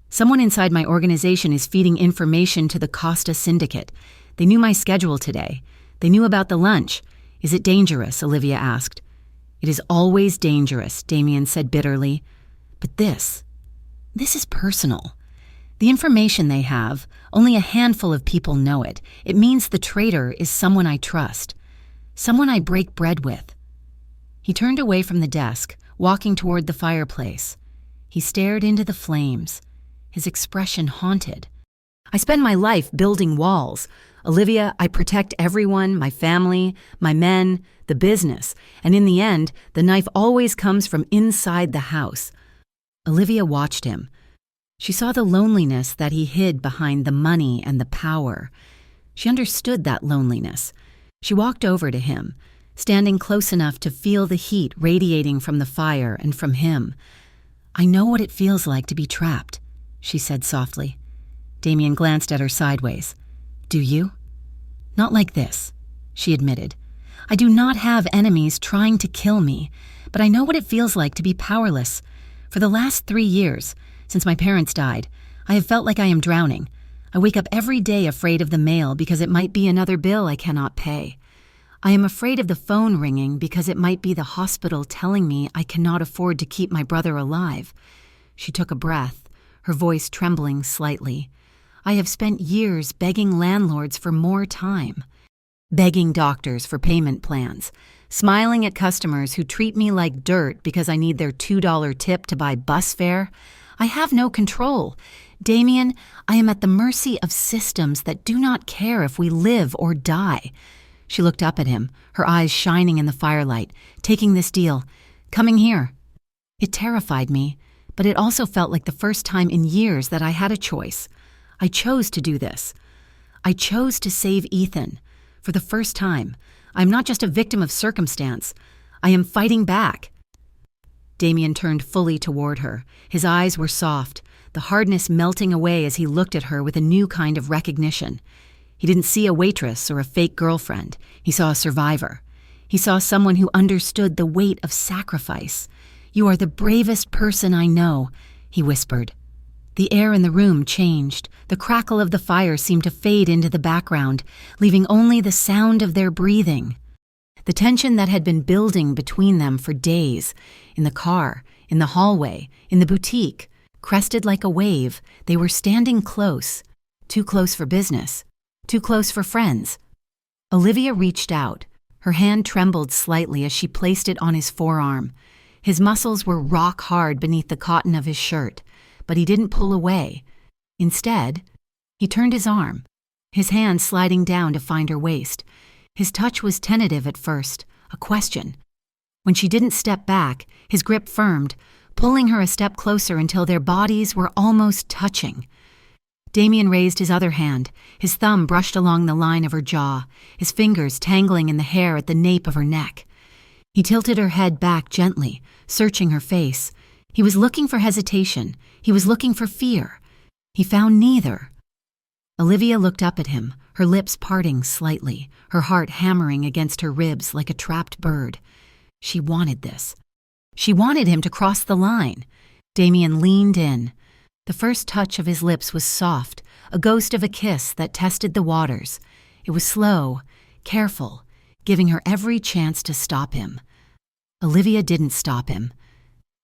Someone inside my organization is feeding information to the Costa Syndicate. They knew my schedule today. They knew about the lunch. Is it dangerous?" Olivia asked. "It is always dangerous," Damien said bitterly. "But this is personal. The information they have, only a handful of people know it. It means the traitor is someone I trust, someone I break bread with." He turned away from the desk, walking toward the fireplace. He stared into the flames, his expression haunted. "I spend my life building walls. Olivia, I protect everyone, my family, my men, the business, and in the end, the knife always comes from inside the house." Olivia watched him. She saw the loneliness that he hid behind the money and the power. She understood that loneliness. She walked over to him, standing close enough to feel the heat radiating from the fire and from him. "I know what it feels like to be trapped," she said softly. Damien glanced at her sideways. "Do you?" "Not like this," she admitted. "I do not have enemies trying to kill me, but I know what it feels like to be powerless. For the last 3 years, since my parents died, I have felt like I am drowning. I wake up every day afraid of the mail because it might be another bill I cannot pay. I am afraid of the phone ringing because it might be the hospital telling me I cannot afford to keep my brother alive." She took a breath, her voice trembling slightly. "I have spent years begging landlords for more time, begging doctors for payment plans, smiling at customers who treat me like dirt because I need their $2 tip to buy bus fare. I have no control. Damien, I am at the mercy of systems that do not care if we live or die." She looked up at him, her eyes shining in the firelight. "Taking this deal. Coming here." It terrified me, but it also felt like the first time in years that I had a choice. I chose to do this. I chose to save Ethan. For the first time, I am not just a victim of circumstance. I am fighting back. Damien turned fully toward her. His eyes were soft, the hardness melting away as he looked at her with a new kind of recognition. He didn't see a waitress or a fake girlfriend. He saw a survivor. He saw someone who understood the weight of sacrifice. "You are the bravest person I know," he whispered. The air in the room changed. The crackle of the fire seemed to fade into the background, leaving only the sound of their breathing. The tension that had been building between them for days, in the car, in the hallway, in the boutique, crested like a wave. They were standing close, too close for business, too close for friends. Olivia reached out. Her hand trembled slightly as she placed it on his forearm. His muscles were rock hard beneath the cotton of his shirt, but he didn't pull away. Instead, he turned his arm, his hand sliding down to find her waist. His touch was tentative at first, a question. When she didn't step back, his grip firmed, pulling her a step closer until their bodies were almost touching. Damien raised his other hand, his thumb brushed along the line of her jaw, his fingers tangling in the hair at the nape of her neck. He tilted her head back gently, searching her face. He was looking for hesitation. He was looking for fear. He found neither. Olivia looked up at him, her lips parting slightly, her heart hammering against her ribs like a trapped bird. She wanted this. She wanted him to cross the line. Damien leaned in. The first touch of his lips was soft, a ghost of a kiss that tested the waters. It was slow, careful, giving her every chance to stop him. Olivia didn't stop him.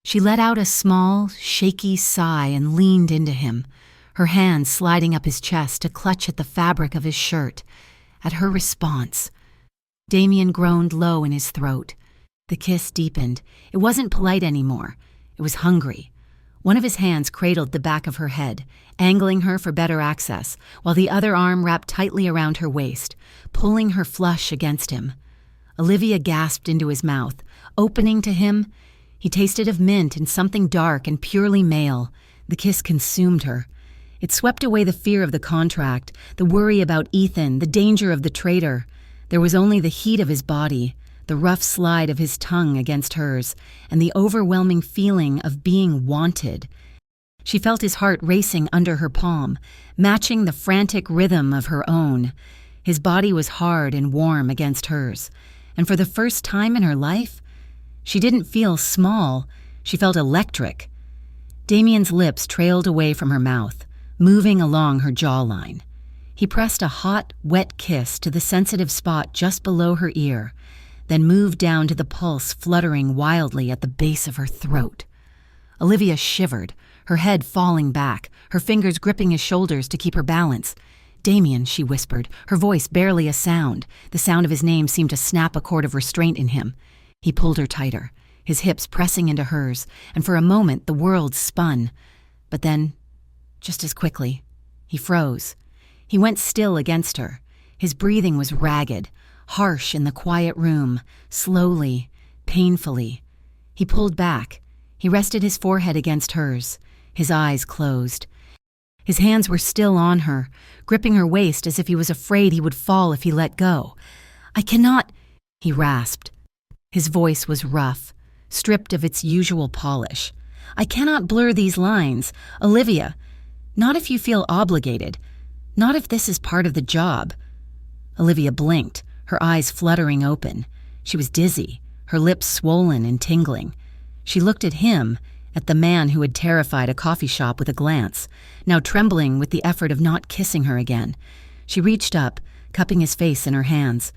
She let out a small, shaky sigh and leaned into him, her hands sliding up his chest to clutch at the fabric of his shirt. At her response, Damien groaned low in his throat. The kiss deepened. It wasn't polite anymore. It was hungry. One of his hands cradled the back of her head, angling her for better access, while the other arm wrapped tightly around her waist, pulling her flush against him. Olivia gasped into his mouth, opening to him. He tasted of mint and something dark and purely male. The kiss consumed her. It swept away the fear of the contract, the worry about Ethan, the danger of the traitor. There was only the heat of his body, the rough slide of his tongue against hers, and the overwhelming feeling of being wanted. She felt his heart racing under her palm, matching the frantic rhythm of her own. His body was hard and warm against hers, and for the first time in her life, she didn't feel small, she felt electric. Damien's lips trailed away from her mouth, moving along her jawline. He pressed a hot, wet kiss to the sensitive spot just below her ear, then moved down to the pulse fluttering wildly at the base of her throat. Olivia shivered, her head falling back, her fingers gripping his shoulders to keep her balance. "Damien," she whispered, her voice barely a sound. The sound of his name seemed to snap a cord of restraint in him. He pulled her tighter, his hips pressing into hers, and for a moment the world spun. But then, just as quickly, he froze. He went still against her. His breathing was ragged, harsh in the quiet room, slowly, painfully. He pulled back. He rested his forehead against hers. His eyes closed. His hands were still on her, gripping her waist as if he was afraid he would fall if he let go. "I cannot," he rasped. His voice was rough, stripped of its usual polish. "I cannot blur these lines, Olivia. Not if you feel obligated. Not if this is part of the job." Olivia blinked, her eyes fluttering open. She was dizzy, her lips swollen and tingling. She looked at him, at the man who had terrified a coffee shop with a glance, now trembling with the effort of not kissing her again. She reached up, cupping his face in her hands.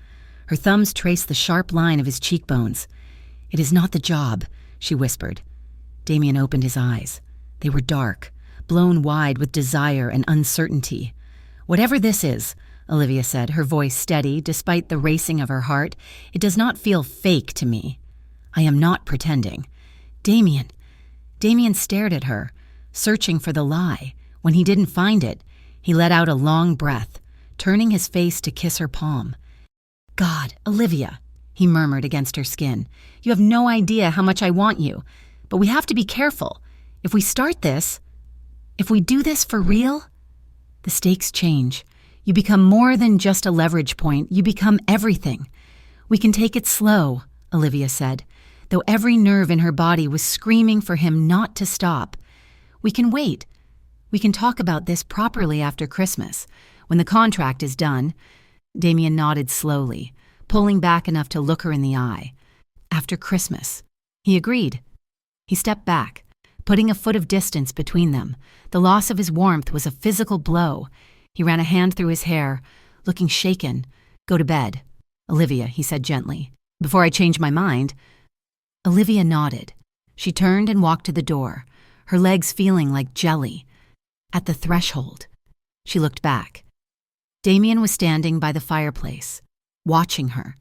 Her thumbs traced the sharp line of his cheekbones. "It is not the job," she whispered. Damien opened his eyes. They were dark, blown wide with desire and uncertainty. "Whatever this is," Olivia said, her voice steady despite the racing of her heart, "it does not feel fake to me. I am not pretending." "Damien." Damien stared at her, searching for the lie. When he didn't find it, he let out a long breath, turning his face to kiss her palm. "God, Olivia," he murmured against her skin, "you have no idea how much I want you. But we have to be careful. If we do this for real, the stakes change. You become more than just a leverage point. You become everything." "We can take it slow," Olivia said, though every nerve in her body was screaming for him not to stop. "We can wait. We can talk about this properly after Christmas, when the contract is done." Damien nodded slowly, pulling back enough to look her in the eye. "After Christmas." He agreed. He stepped back, putting a foot of distance between them. The loss of his warmth was a physical blow. He ran a hand through his hair, looking shaken. "Go to bed, Olivia," he said gently. "Before I change my mind." Olivia nodded. She turned and walked to the door, her legs feeling like jelly. At the threshold, she looked back. Damien was standing by the fireplace, watching her.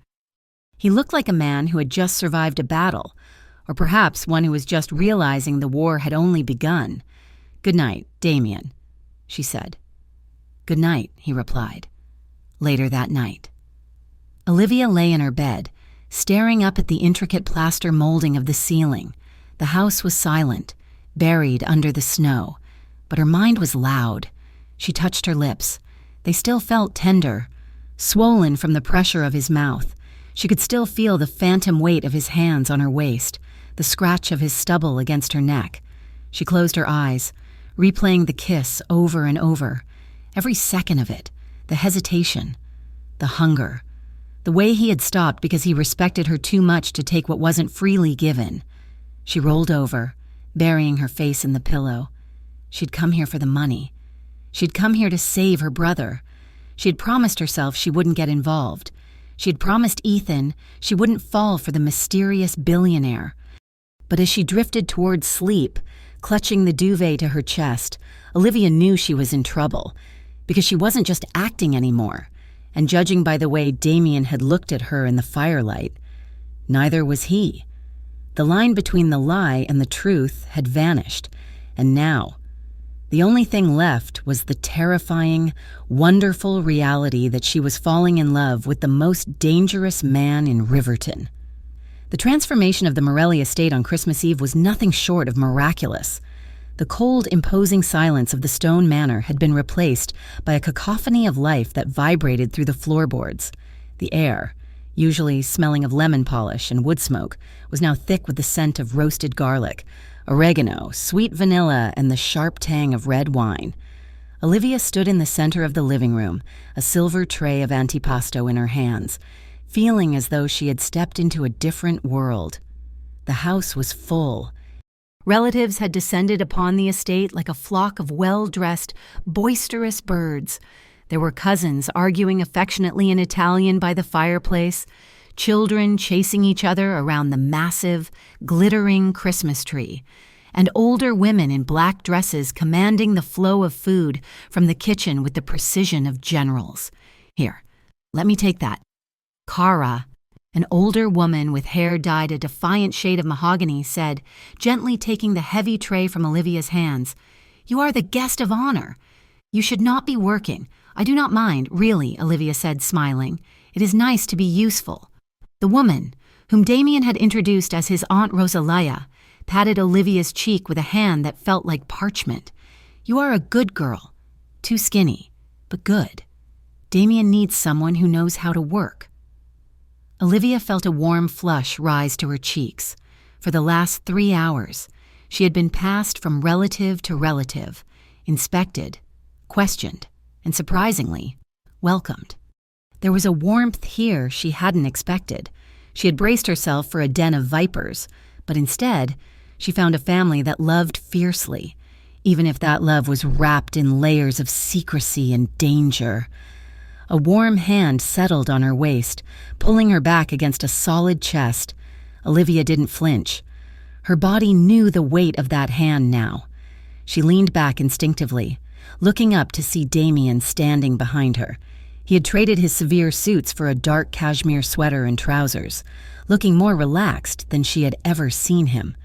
He looked like a man who had just survived a battle, or perhaps one who was just realizing the war had only begun. "Good night, Damien," she said. "Good night," he replied. Later that night. Olivia lay in her bed, staring up at the intricate plaster molding of the ceiling. The house was silent, buried under the snow, but her mind was loud. She touched her lips. They still felt tender, swollen from the pressure of his mouth. She could still feel the phantom weight of his hands on her waist, the scratch of his stubble against her neck. She closed her eyes, replaying the kiss over and over. Every second of it, the hesitation, the hunger, the way he had stopped because he respected her too much to take what wasn't freely given. She rolled over, burying her face in the pillow. She'd come here for the money. She'd come here to save her brother. She had promised herself she wouldn't get involved. She had promised Ethan she wouldn't fall for the mysterious billionaire. But as she drifted towards sleep, clutching the duvet to her chest, Olivia knew she was in trouble, because she wasn't just acting anymore, and judging by the way Damien had looked at her in the firelight, neither was he. The line between the lie and the truth had vanished, and now, the only thing left was the terrifying, wonderful reality that she was falling in love with the most dangerous man in Riverton. The transformation of the Morelli estate on Christmas Eve was nothing short of miraculous. The cold, imposing silence of the stone manor had been replaced by a cacophony of life that vibrated through the floorboards. The air, usually smelling of lemon polish and wood smoke, was now thick with the scent of roasted garlic, oregano, sweet vanilla, and the sharp tang of red wine. Olivia stood in the center of the living room, a silver tray of antipasto in her hands, feeling as though she had stepped into a different world. The house was full. Relatives had descended upon the estate like a flock of well-dressed, boisterous birds. There were cousins arguing affectionately in Italian by the fireplace, children chasing each other around the massive, glittering Christmas tree, and older women in black dresses commanding the flow of food from the kitchen with the precision of generals. Here, let me take that. Cara, an older woman with hair dyed a defiant shade of mahogany, said, gently taking the heavy tray from Olivia's hands, "You are the guest of honor. You should not be working. I do not mind, really," Olivia said, smiling. "It is nice to be useful." The woman, whom Damien had introduced as his Aunt Rosalia, patted Olivia's cheek with a hand that felt like parchment. "You are a good girl. Too skinny, but good. Damien needs someone who knows how to work." Olivia felt a warm flush rise to her cheeks. For the last 3 hours, she had been passed from relative to relative, inspected, questioned, and surprisingly, welcomed. There was a warmth here she hadn't expected. She had braced herself for a den of vipers, but instead, she found a family that loved fiercely, even if that love was wrapped in layers of secrecy and danger. A warm hand settled on her waist, pulling her back against a solid chest. Olivia didn't flinch. Her body knew the weight of that hand now. She leaned back instinctively, looking up to see Damien standing behind her. He had traded his severe suits for a dark cashmere sweater and trousers, looking more relaxed than she had ever seen him.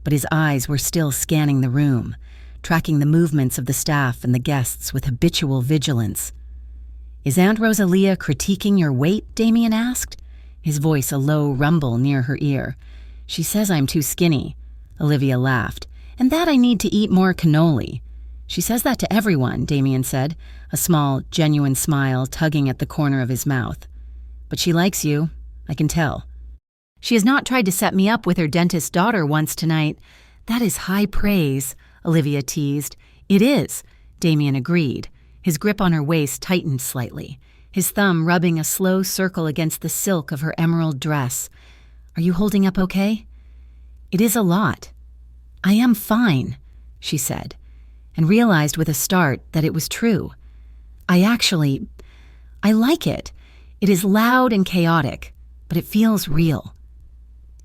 But his eyes were still scanning the room, tracking the movements of the staff and the guests with habitual vigilance. "Is Aunt Rosalia critiquing your weight?" Damien asked, his voice a low rumble near her ear. "She says I'm too skinny." Olivia laughed. "And that I need to eat more cannoli." "She says that to everyone," Damien said, a small, genuine smile tugging at the corner of his mouth. "But she likes you, I can tell." "She has not tried to set me up with her dentist's daughter once tonight." "That is high praise," Olivia teased. "It is," Damien agreed. His grip on her waist tightened slightly, his thumb rubbing a slow circle against the silk of her emerald dress. "Are you holding up okay?" "It is a lot." "I am fine," she said, and realized with a start that it was true. I like it. It is loud and chaotic, but it feels real."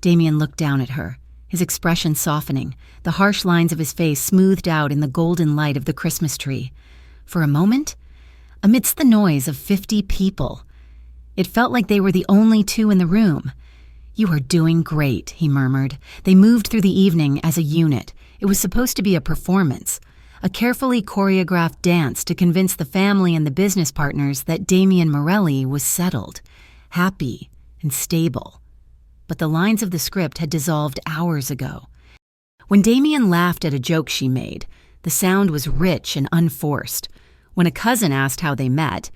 Damien looked down at her, his expression softening, the harsh lines of his face smoothed out in the golden light of the Christmas tree. For a moment, amidst the noise of 50 people, it felt like they were the only two in the room. "You are doing great," he murmured. They moved through the evening as a unit. It was supposed to be a performance, a carefully choreographed dance to convince the family and the business partners that Damien Morelli was settled, happy, and stable. But the lines of the script had dissolved hours ago. When Damien laughed at a joke she made, the sound was rich and unforced. When a cousin asked how they met,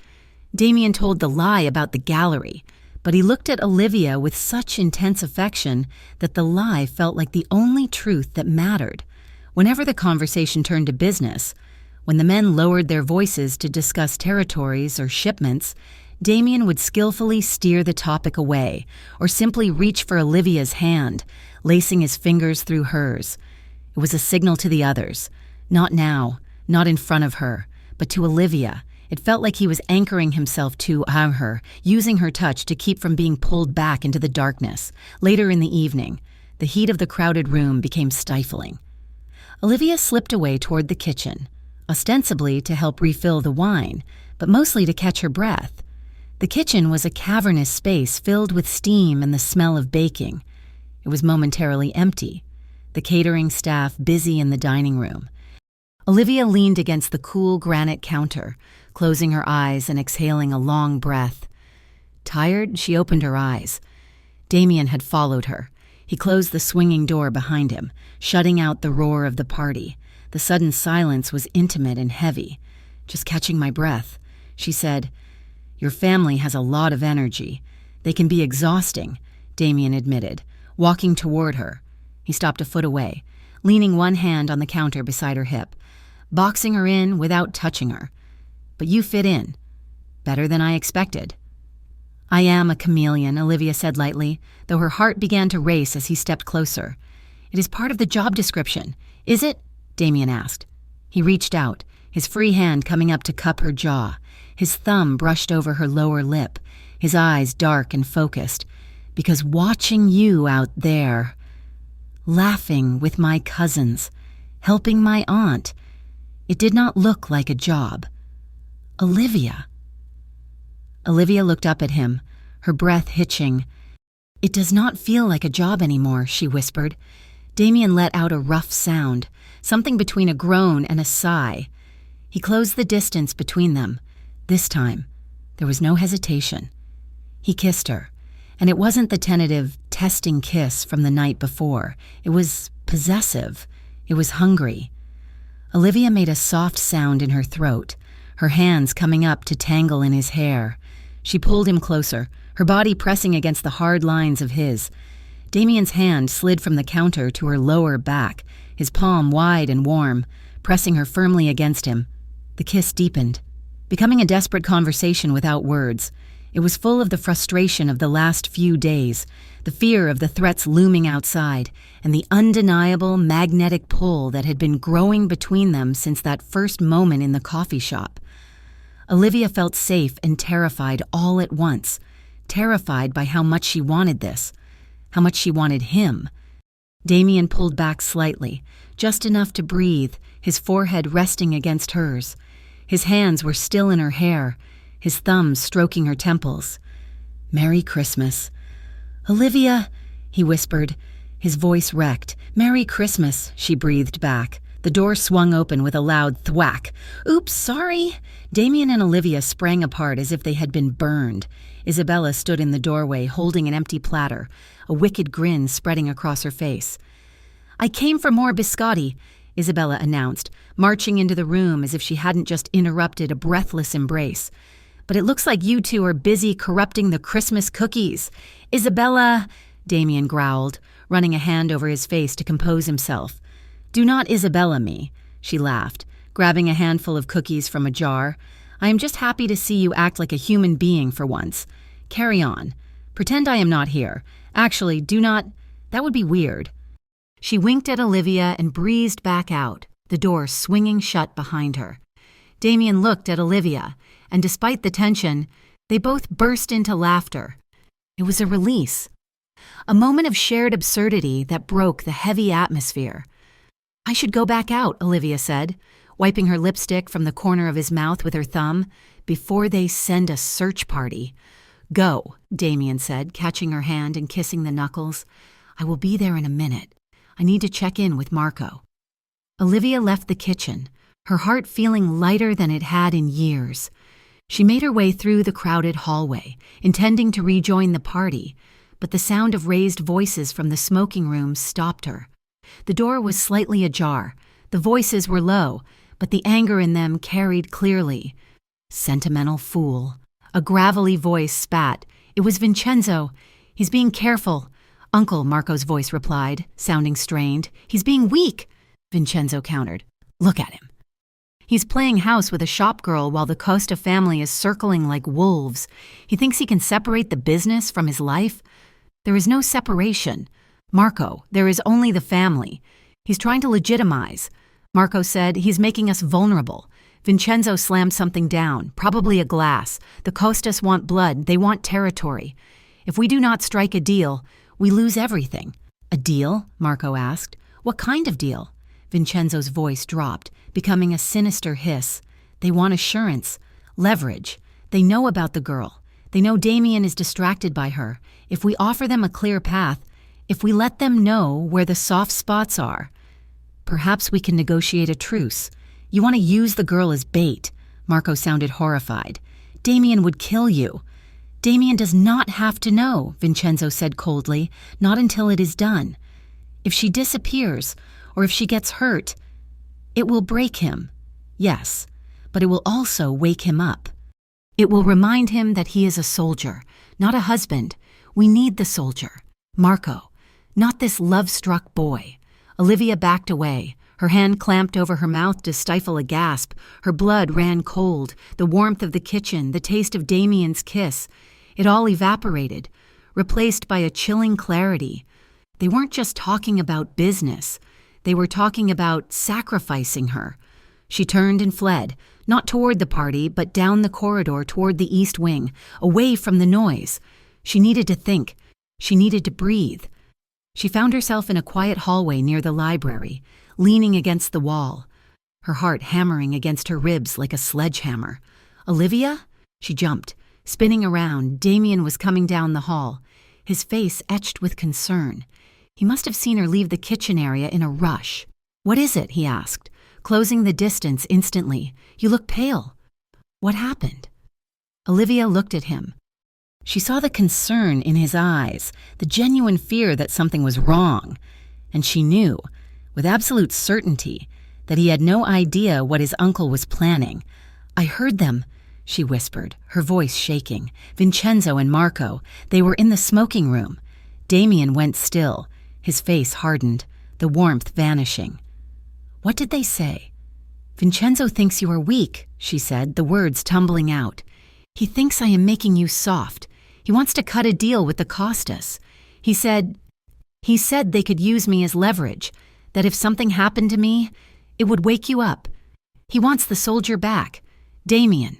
Damien told the lie about the gallery, but he looked at Olivia with such intense affection that the lie felt like the only truth that mattered. Whenever the conversation turned to business, when the men lowered their voices to discuss territories or shipments, Damien would skillfully steer the topic away or simply reach for Olivia's hand, lacing his fingers through hers. It was a signal to the others. Not now, not in front of her, but to Olivia. It felt like he was anchoring himself to her, using her touch to keep from being pulled back into the darkness. Later in the evening, the heat of the crowded room became stifling. Olivia slipped away toward the kitchen, ostensibly to help refill the wine, but mostly to catch her breath. The kitchen was a cavernous space filled with steam and the smell of baking. It was momentarily empty, the catering staff busy in the dining room. Olivia leaned against the cool granite counter, closing her eyes and exhaling a long breath. Tired, she opened her eyes. Damien had followed her. He closed the swinging door behind him, shutting out the roar of the party. The sudden silence was intimate and heavy. "Just catching my breath," she said. "Your family has a lot of energy. They can be exhausting," Damien admitted, walking toward her. He stopped a foot away, leaning one hand on the counter beside her hip, boxing her in without touching her. "But you fit in. Better than I expected." "I am a chameleon," Olivia said lightly, though her heart began to race as he stepped closer. "It is part of the job description, is it?" Damien asked. He reached out, his free hand coming up to cup her jaw. His thumb brushed over her lower lip, his eyes dark and focused. "Because watching you out there, laughing with my cousins, helping my aunt, it did not look like a job. Olivia." Olivia looked up at him, her breath hitching. "It does not feel like a job anymore," she whispered. Damien let out a rough sound, something between a groan and a sigh. He closed the distance between them. This time, there was no hesitation. He kissed her, and it wasn't the tentative, testing kiss from the night before. It was possessive. It was hungry. Olivia made a soft sound in her throat, her hands coming up to tangle in his hair. She pulled him closer, her body pressing against the hard lines of his. Damien's hand slid from the counter to her lower back, his palm wide and warm, pressing her firmly against him. The kiss deepened, becoming a desperate conversation without words. It was full of the frustration of the last few days, the fear of the threats looming outside, and the undeniable magnetic pull that had been growing between them since that first moment in the coffee shop. Olivia felt safe and terrified all at once, terrified by how much she wanted this, how much she wanted him. Damien pulled back slightly, just enough to breathe, his forehead resting against hers. His hands were still in her hair, his thumbs stroking her temples. "Merry Christmas." "Olivia," he whispered, his voice wrecked. "Merry Christmas," she breathed back. The door swung open with a loud thwack. "Oops, sorry." Damien and Olivia sprang apart as if they had been burned. Isabella stood in the doorway holding an empty platter, a wicked grin spreading across her face. "I came for more biscotti," Isabella announced, marching into the room as if she hadn't just interrupted a breathless embrace. "But it looks like you two are busy corrupting the Christmas cookies." "Isabella," Damien growled, running a hand over his face to compose himself. "Do not Isabella me," she laughed, grabbing a handful of cookies from a jar. "I am just happy to see you act like a human being for once. Carry on. Pretend I am not here. Actually, do not. That would be weird." She winked at Olivia and breezed back out, the door swinging shut behind her. Damien looked at Olivia, and despite the tension, they both burst into laughter. It was a release, a moment of shared absurdity that broke the heavy atmosphere. "I should go back out," Olivia said, wiping her lipstick from the corner of his mouth with her thumb, "before they send a search party." "Go," Damien said, catching her hand and kissing the knuckles. "I will be there in a minute. I need to check in with Marco." Olivia left the kitchen, her heart feeling lighter than it had in years. She made her way through the crowded hallway, intending to rejoin the party, but the sound of raised voices from the smoking room stopped her. The door was slightly ajar. The voices were low, but the anger in them carried clearly. "Sentimental fool." A gravelly voice spat. It was Vincenzo. "He's being careful." "Uncle," Marco's voice replied, sounding strained. "He's being weak," Vincenzo countered. "Look at him. He's playing house with a shop girl while the Costa family is circling like wolves. He thinks he can separate the business from his life? There is no separation. Marco, there is only the family. He's trying to legitimize." Marco said, "He's making us vulnerable." Vincenzo slammed something down, probably a glass. "The Costas want blood. They want territory. If we do not strike a deal, we lose everything." "A deal?" Marco asked. "What kind of deal?" Vincenzo's voice dropped, becoming a sinister hiss. "They want assurance, leverage. They know about the girl. They know Damien is distracted by her. If we offer them a clear path, if we let them know where the soft spots are, perhaps we can negotiate a truce. You want to use the girl as bait." Marco sounded horrified. "Damien would kill you." "Damien does not have to know," Vincenzo said coldly, "not until it is done. If she disappears, or if she gets hurt, it will break him. Yes, but it will also wake him up. It will remind him that he is a soldier, not a husband. We need the soldier. Marco, not this love-struck boy." Olivia backed away, her hand clamped over her mouth to stifle a gasp. Her blood ran cold, the warmth of the kitchen, the taste of Damien's kiss. It all evaporated, replaced by a chilling clarity. They weren't just talking about business. They were talking about sacrificing her. She turned and fled, not toward the party, but down the corridor toward the east wing, away from the noise. She needed to think. She needed to breathe. She found herself in a quiet hallway near the library, leaning against the wall, her heart hammering against her ribs like a sledgehammer. "Olivia?" She jumped, spinning around. Damien was coming down the hall, his face etched with concern. He must have seen her leave the kitchen area in a rush. "What is it?" he asked, closing the distance instantly. "You look pale. What happened?" Olivia looked at him. She saw the concern in his eyes, the genuine fear that something was wrong, and she knew, with absolute certainty, that he had no idea what his uncle was planning. "I heard them," she whispered, her voice shaking. "Vincenzo and Marco, they were in the smoking room." Damien went still, his face hardened, the warmth vanishing. "What did they say?" "Vincenzo thinks you are weak," she said, the words tumbling out. "He thinks I am making you soft. He wants to cut a deal with the Costas. He said they could use me as leverage, that if something happened to me, it would wake you up. He wants the soldier back. Damien."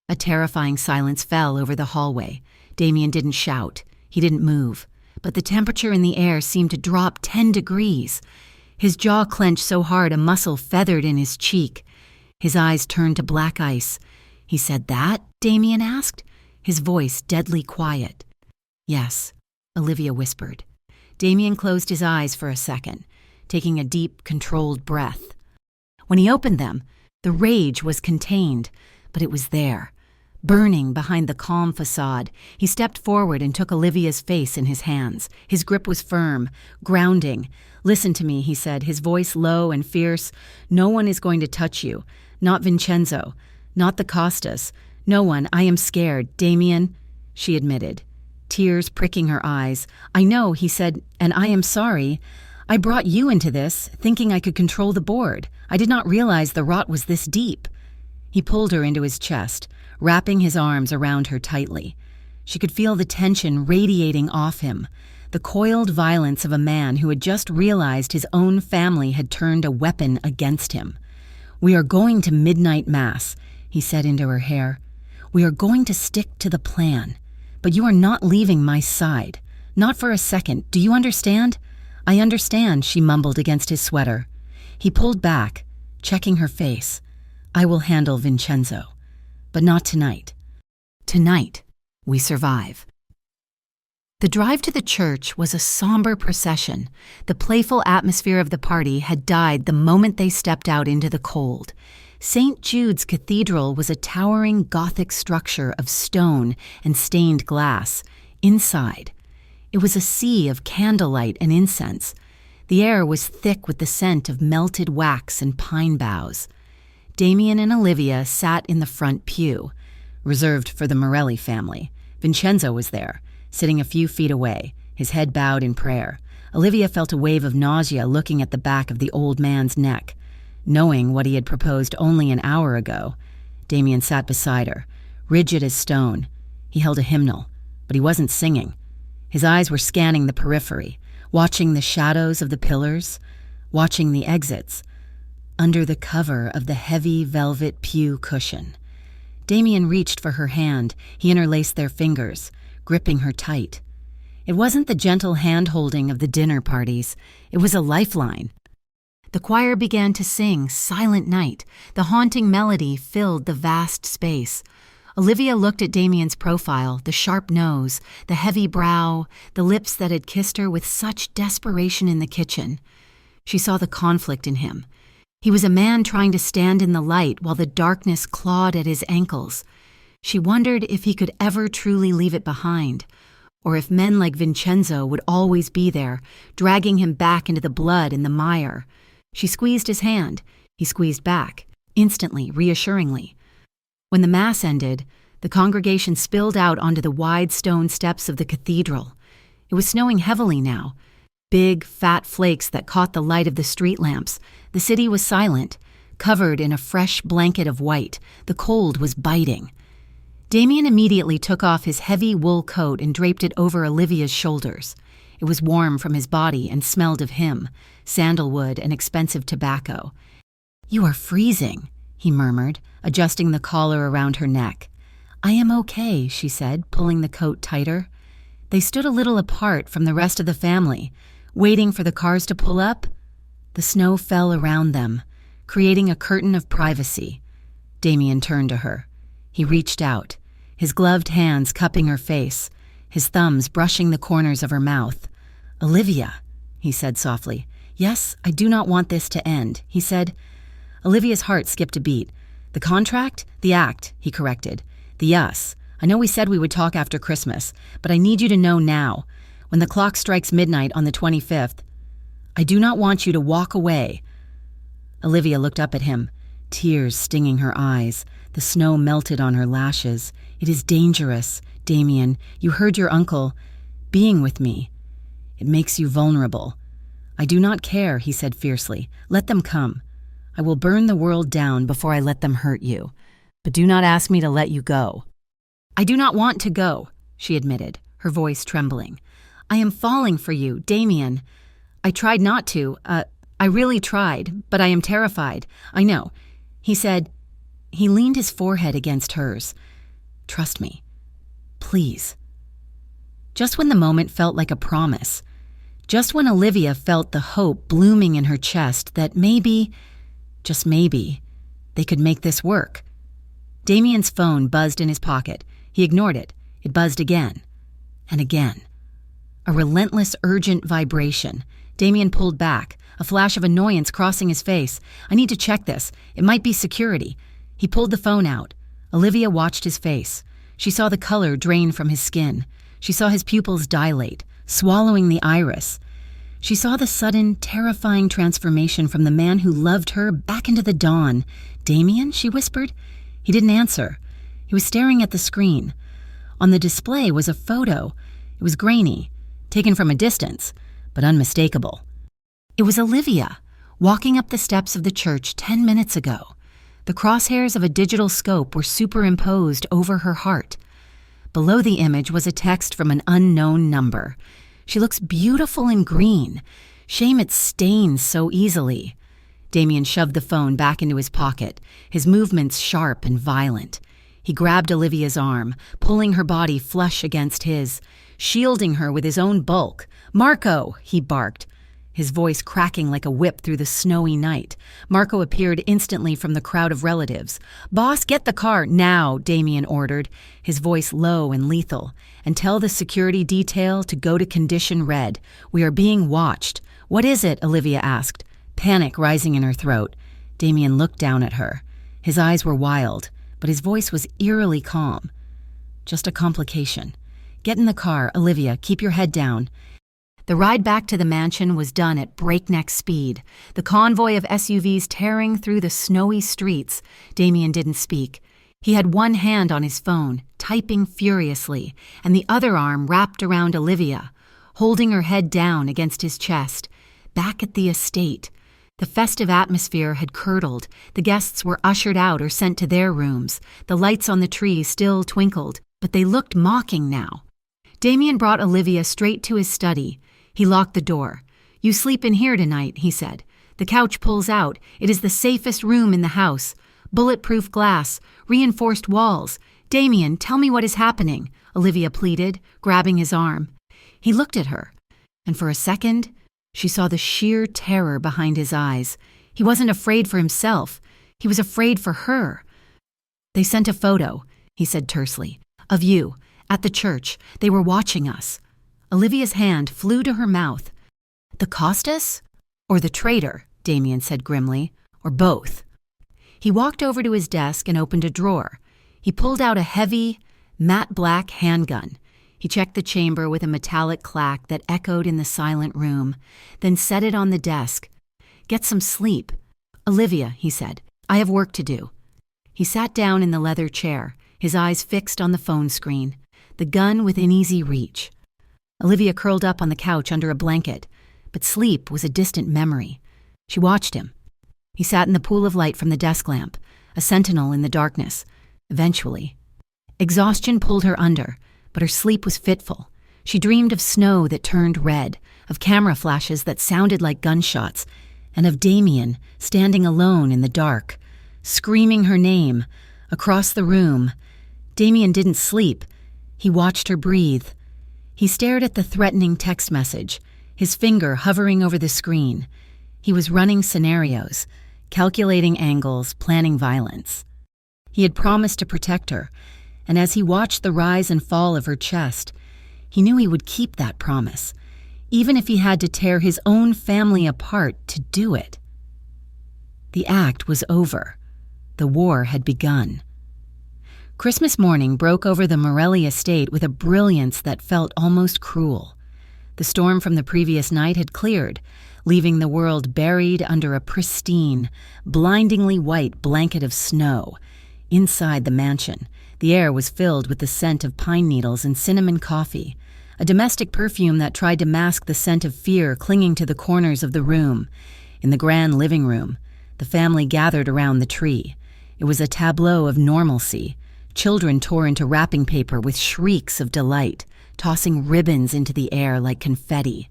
A terrifying silence fell over the hallway. Damien didn't shout. He didn't move. But the temperature in the air seemed to drop 10 degrees. His jaw clenched so hard a muscle feathered in his cheek. His eyes turned to black ice. "He said that?" Damien asked, his voice deadly quiet. "Yes," Olivia whispered. Damien closed his eyes for a second, taking a deep, controlled breath. When he opened them, the rage was contained, but it was there, burning behind the calm facade. He stepped forward and took Olivia's face in his hands. His grip was firm, grounding. "Listen to me," he said, his voice low and fierce. "No one is going to touch you. Not Vincenzo. Not the Costas. No one. I am scared. Damien," she admitted, tears pricking her eyes. "I know," he said, "and I am sorry. I brought you into this, thinking I could control the board. I did not realize the rot was this deep." He pulled her into his chest, wrapping his arms around her tightly. She could feel the tension radiating off him, the coiled violence of a man who had just realized his own family had turned a weapon against him. "We are going to midnight mass," he said into her hair. "We are going to stick to the plan. But you are not leaving my side. Not for a second. Do you understand?" "I understand," she mumbled against his sweater. He pulled back, checking her face. "I will handle Vincenzo. But not tonight. Tonight, we survive." The drive to the church was a somber procession. The playful atmosphere of the party had died the moment they stepped out into the cold. St. Jude's Cathedral was a towering Gothic structure of stone and stained glass. Inside, it was a sea of candlelight and incense. The air was thick with the scent of melted wax and pine boughs. Damien and Olivia sat in the front pew, reserved for the Morelli family. Vincenzo was there, sitting a few feet away, his head bowed in prayer. Olivia felt a wave of nausea looking at the back of the old man's neck. Knowing what he had proposed only an hour ago, Damien sat beside her, rigid as stone. He held a hymnal, but he wasn't singing. His eyes were scanning the periphery, watching the shadows of the pillars, watching the exits, under the cover of the heavy velvet pew cushion. Damien reached for her hand. He interlaced their fingers, gripping her tight. It wasn't the gentle hand-holding of the dinner parties. It was a lifeline. The choir began to sing Silent Night. The haunting melody filled the vast space. Olivia looked at Damien's profile, the sharp nose, the heavy brow, the lips that had kissed her with such desperation in the kitchen. She saw the conflict in him. He was a man trying to stand in the light while the darkness clawed at his ankles. She wondered if he could ever truly leave it behind, or if men like Vincenzo would always be there, dragging him back into the blood and the mire. She squeezed his hand. He squeezed back, instantly, reassuringly. When the Mass ended, the congregation spilled out onto the wide stone steps of the cathedral. It was snowing heavily now, big, fat flakes that caught the light of the street lamps. The city was silent, covered in a fresh blanket of white. The cold was biting. Damien immediately took off his heavy wool coat and draped it over Olivia's shoulders. It was warm from his body and smelled of him, sandalwood and expensive tobacco. "You are freezing," he murmured, adjusting the collar around her neck. "I am okay," she said, pulling the coat tighter. They stood a little apart from the rest of the family, waiting for the cars to pull up. The snow fell around them, creating a curtain of privacy. Damien turned to her. He reached out, his gloved hands cupping her face, his thumbs brushing the corners of her mouth. "Olivia," he said softly. "Yes, I do not want this to end," he said. Olivia's heart skipped a beat. "The contract? The act," he corrected. "The us. I know we said we would talk after Christmas, but I need you to know now. When the clock strikes midnight on the 25th, I do not want you to walk away." Olivia looked up at him, tears stinging her eyes. The snow melted on her lashes. "It is dangerous, Damien. You heard your uncle. Being with me. It makes you vulnerable." "I do not care," he said fiercely. "Let them come. I will burn the world down before I let them hurt you. But do not ask me to let you go." "I do not want to go," she admitted, her voice trembling. "I am falling for you, Damien. I tried not to. I really tried, but I am terrified. I know." He said. He leaned his forehead against hers. "Trust me. Please." Just when the moment felt like a promise, just when Olivia felt the hope blooming in her chest that maybe, just maybe, they could make this work. Damien's phone buzzed in his pocket. He ignored it. It buzzed again and again. A relentless, urgent vibration. Damien pulled back, a flash of annoyance crossing his face. "I need to check this. It might be security." He pulled the phone out. Olivia watched his face. She saw the color drain from his skin. She saw his pupils dilate, swallowing the iris. She saw the sudden, terrifying transformation from the man who loved her back into the dawn. "Damien?" she whispered. He didn't answer. He was staring at the screen. On the display was a photo. It was grainy, taken from a distance, but unmistakable. It was Olivia, walking up the steps of the church 10 minutes ago. The crosshairs of a digital scope were superimposed over her heart. Below the image was a text from an unknown number. "She looks beautiful in green. Shame it stains so easily." Damien shoved the phone back into his pocket, his movements sharp and violent. He grabbed Olivia's arm, pulling her body flush against his, shielding her with his own bulk. "Marco!" he barked. his voice cracking like a whip through the snowy night. Marco appeared instantly from the crowd of relatives. "Boss, get the car, now," Damien ordered, his voice low and lethal. "And tell the security detail to go to condition red. We are being watched." "What is it?" Olivia asked, panic rising in her throat. Damien looked down at her. His eyes were wild, but his voice was eerily calm. "Just a complication. Get in the car, Olivia, keep your head down." The ride back to the mansion was done at breakneck speed, the convoy of SUVs tearing through the snowy streets. Damien didn't speak. He had one hand on his phone, typing furiously, and the other arm wrapped around Olivia, holding her head down against his chest. Back at the estate, the festive atmosphere had curdled. The guests were ushered out or sent to their rooms. The lights on the tree still twinkled, but they looked mocking now. Damien brought Olivia straight to his study. He locked the door. "You sleep in here tonight," he said. "The couch pulls out. It is the safest room in the house. Bulletproof glass, reinforced walls. Damien, tell me what is happening," Olivia pleaded, grabbing his arm. He looked at her, and for a second, she saw the sheer terror behind his eyes. He wasn't afraid for himself. He was afraid for her. "They sent a photo," he said tersely, "of you, at the church. They were watching us." Olivia's hand flew to her mouth. "The Costas? Or the traitor?" Damien said grimly. "Or both?" He walked over to his desk and opened a drawer. He pulled out a heavy, matte black handgun. He checked the chamber with a metallic clack that echoed in the silent room, then set it on the desk. "Get some sleep." "Olivia," he said, "I have work to do." He sat down in the leather chair, his eyes fixed on the phone screen, the gun within easy reach. Olivia curled up on the couch under a blanket, but sleep was a distant memory. She watched him. He sat in the pool of light from the desk lamp, a sentinel in the darkness. Eventually, exhaustion pulled her under, but her sleep was fitful. She dreamed of snow that turned red, of camera flashes that sounded like gunshots, and of Damien standing alone in the dark, screaming her name across the room. Damien didn't sleep. He watched her breathe. He stared at the threatening text message, his finger hovering over the screen. He was running scenarios, calculating angles, planning violence. He had promised to protect her, and as he watched the rise and fall of her chest, he knew he would keep that promise, even if he had to tear his own family apart to do it. The act was over. The war had begun. Christmas morning broke over the Morelli estate with a brilliance that felt almost cruel. The storm from the previous night had cleared, leaving the world buried under a pristine, blindingly white blanket of snow. Inside the mansion, the air was filled with the scent of pine needles and cinnamon coffee, a domestic perfume that tried to mask the scent of fear clinging to the corners of the room. In the grand living room, the family gathered around the tree. It was a tableau of normalcy. Children tore into wrapping paper with shrieks of delight, tossing ribbons into the air like confetti.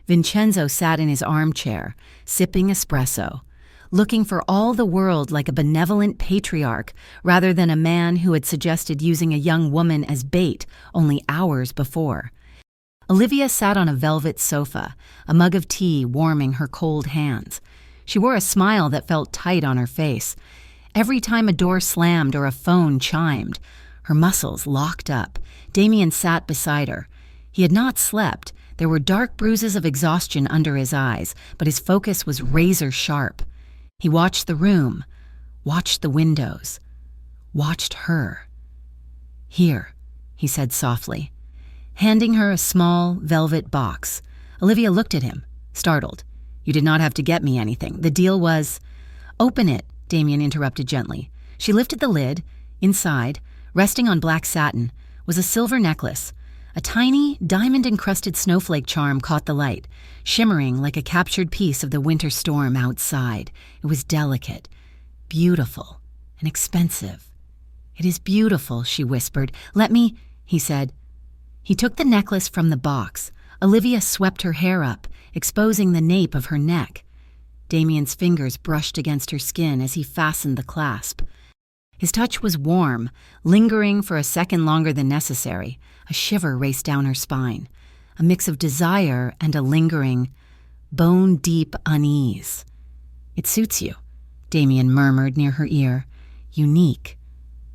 Vincenzo sat in his armchair, sipping espresso, looking for all the world like a benevolent patriarch rather than a man who had suggested using a young woman as bait only hours before. Olivia sat on a velvet sofa, a mug of tea warming her cold hands. She wore a smile that felt tight on her face. Every time a door slammed or a phone chimed, her muscles locked up. Damien sat beside her. He had not slept. There were dark bruises of exhaustion under his eyes, but his focus was razor sharp. He watched the room, watched the windows, watched her. "Here," he said softly, handing her a small velvet box. Olivia looked at him, startled. "You did not have to get me anything. The deal was—" "Open it," Damien interrupted gently. She lifted the lid. Inside, resting on black satin, was a silver necklace. A tiny, diamond-encrusted snowflake charm caught the light, shimmering like a captured piece of the winter storm outside. It was delicate, beautiful, and expensive. "It is beautiful," she whispered. "Let me," he said. He took the necklace from the box. Olivia swept her hair up, exposing the nape of her neck. Damien's fingers brushed against her skin as he fastened the clasp. His touch was warm, lingering for a second longer than necessary. A shiver raced down her spine, a mix of desire and a lingering, bone-deep unease. "It suits you," Damien murmured near her ear. "Unique,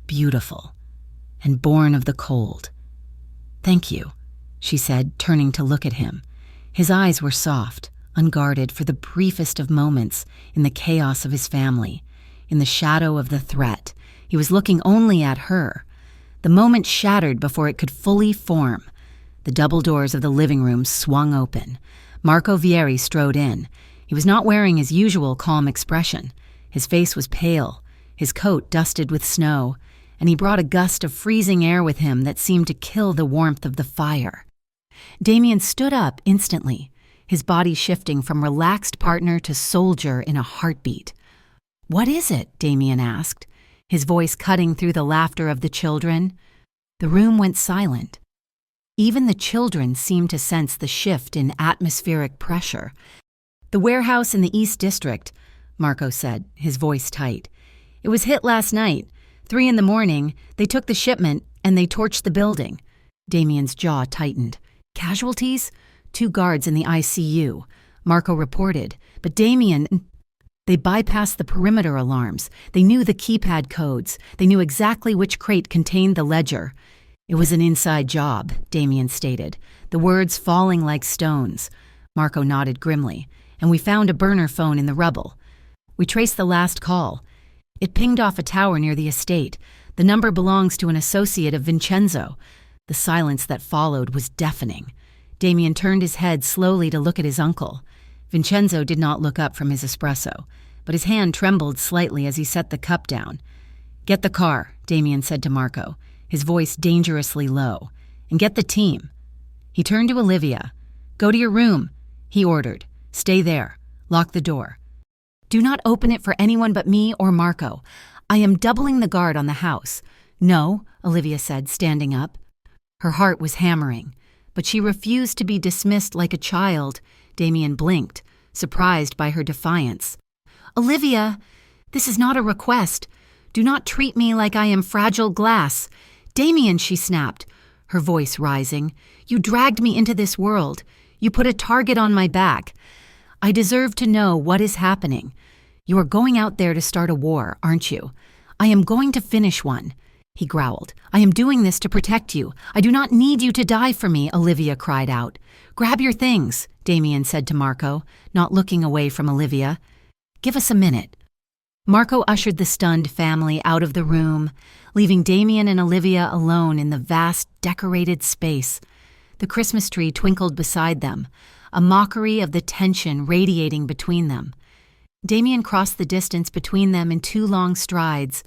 beautiful, and born of the cold." "Thank you," she said, turning to look at him. His eyes were soft, unguarded for the briefest of moments in the chaos of his family. In the shadow of the threat, he was looking only at her. The moment shattered before it could fully form. The double doors of the living room swung open. Marco Vieri strode in. He was not wearing his usual calm expression. His face was pale, his coat dusted with snow, and he brought a gust of freezing air with him that seemed to kill the warmth of the fire. Damien stood up instantly, his body shifting from relaxed partner to soldier in a heartbeat. "What is it?" Damien asked, his voice cutting through the laughter of the children. The room went silent. Even the children seemed to sense the shift in atmospheric pressure. "The warehouse in the East District," Marco said, his voice tight. "It was hit last night. 3 a.m, they took the shipment and they torched the building." Damien's jaw tightened. "Casualties?" "2 guards in the ICU," Marco reported. But Damien... They bypassed the perimeter alarms. They knew the keypad codes. They knew exactly which crate contained the ledger. "It was an inside job," Damien stated, the words falling like stones. Marco nodded grimly. "And we found a burner phone in the rubble. We traced the last call. It pinged off a tower near the estate. The number belongs to an associate of Vincenzo." The silence that followed was deafening. Damien turned his head slowly to look at his uncle. Vincenzo did not look up from his espresso, but his hand trembled slightly as he set the cup down. "Get the car," Damien said to Marco, his voice dangerously low, "and get the team." He turned to Olivia. "Go to your room," he ordered. "Stay there. Lock the door. Do not open it for anyone but me or Marco. I am doubling the guard on the house." "No," Olivia said, standing up. Her heart was hammering, but she refused to be dismissed like a child. Damien blinked, surprised by her defiance. "Olivia, this is not a request. Do not treat me like I am fragile glass." "Damien," she snapped, her voice rising, "you dragged me into this world. You put a target on my back. I deserve to know what is happening. You are going out there to start a war, aren't you?" "I am going to finish one," he growled. "I am doing this to protect you. I do not need you to die for me," Olivia cried out. "Grab your things," Damien said to Marco, not looking away from Olivia. "Give us a minute." Marco ushered the stunned family out of the room, leaving Damien and Olivia alone in the vast, decorated space. The Christmas tree twinkled beside them, a mockery of the tension radiating between them. Damien crossed the distance between them in 2 long strides.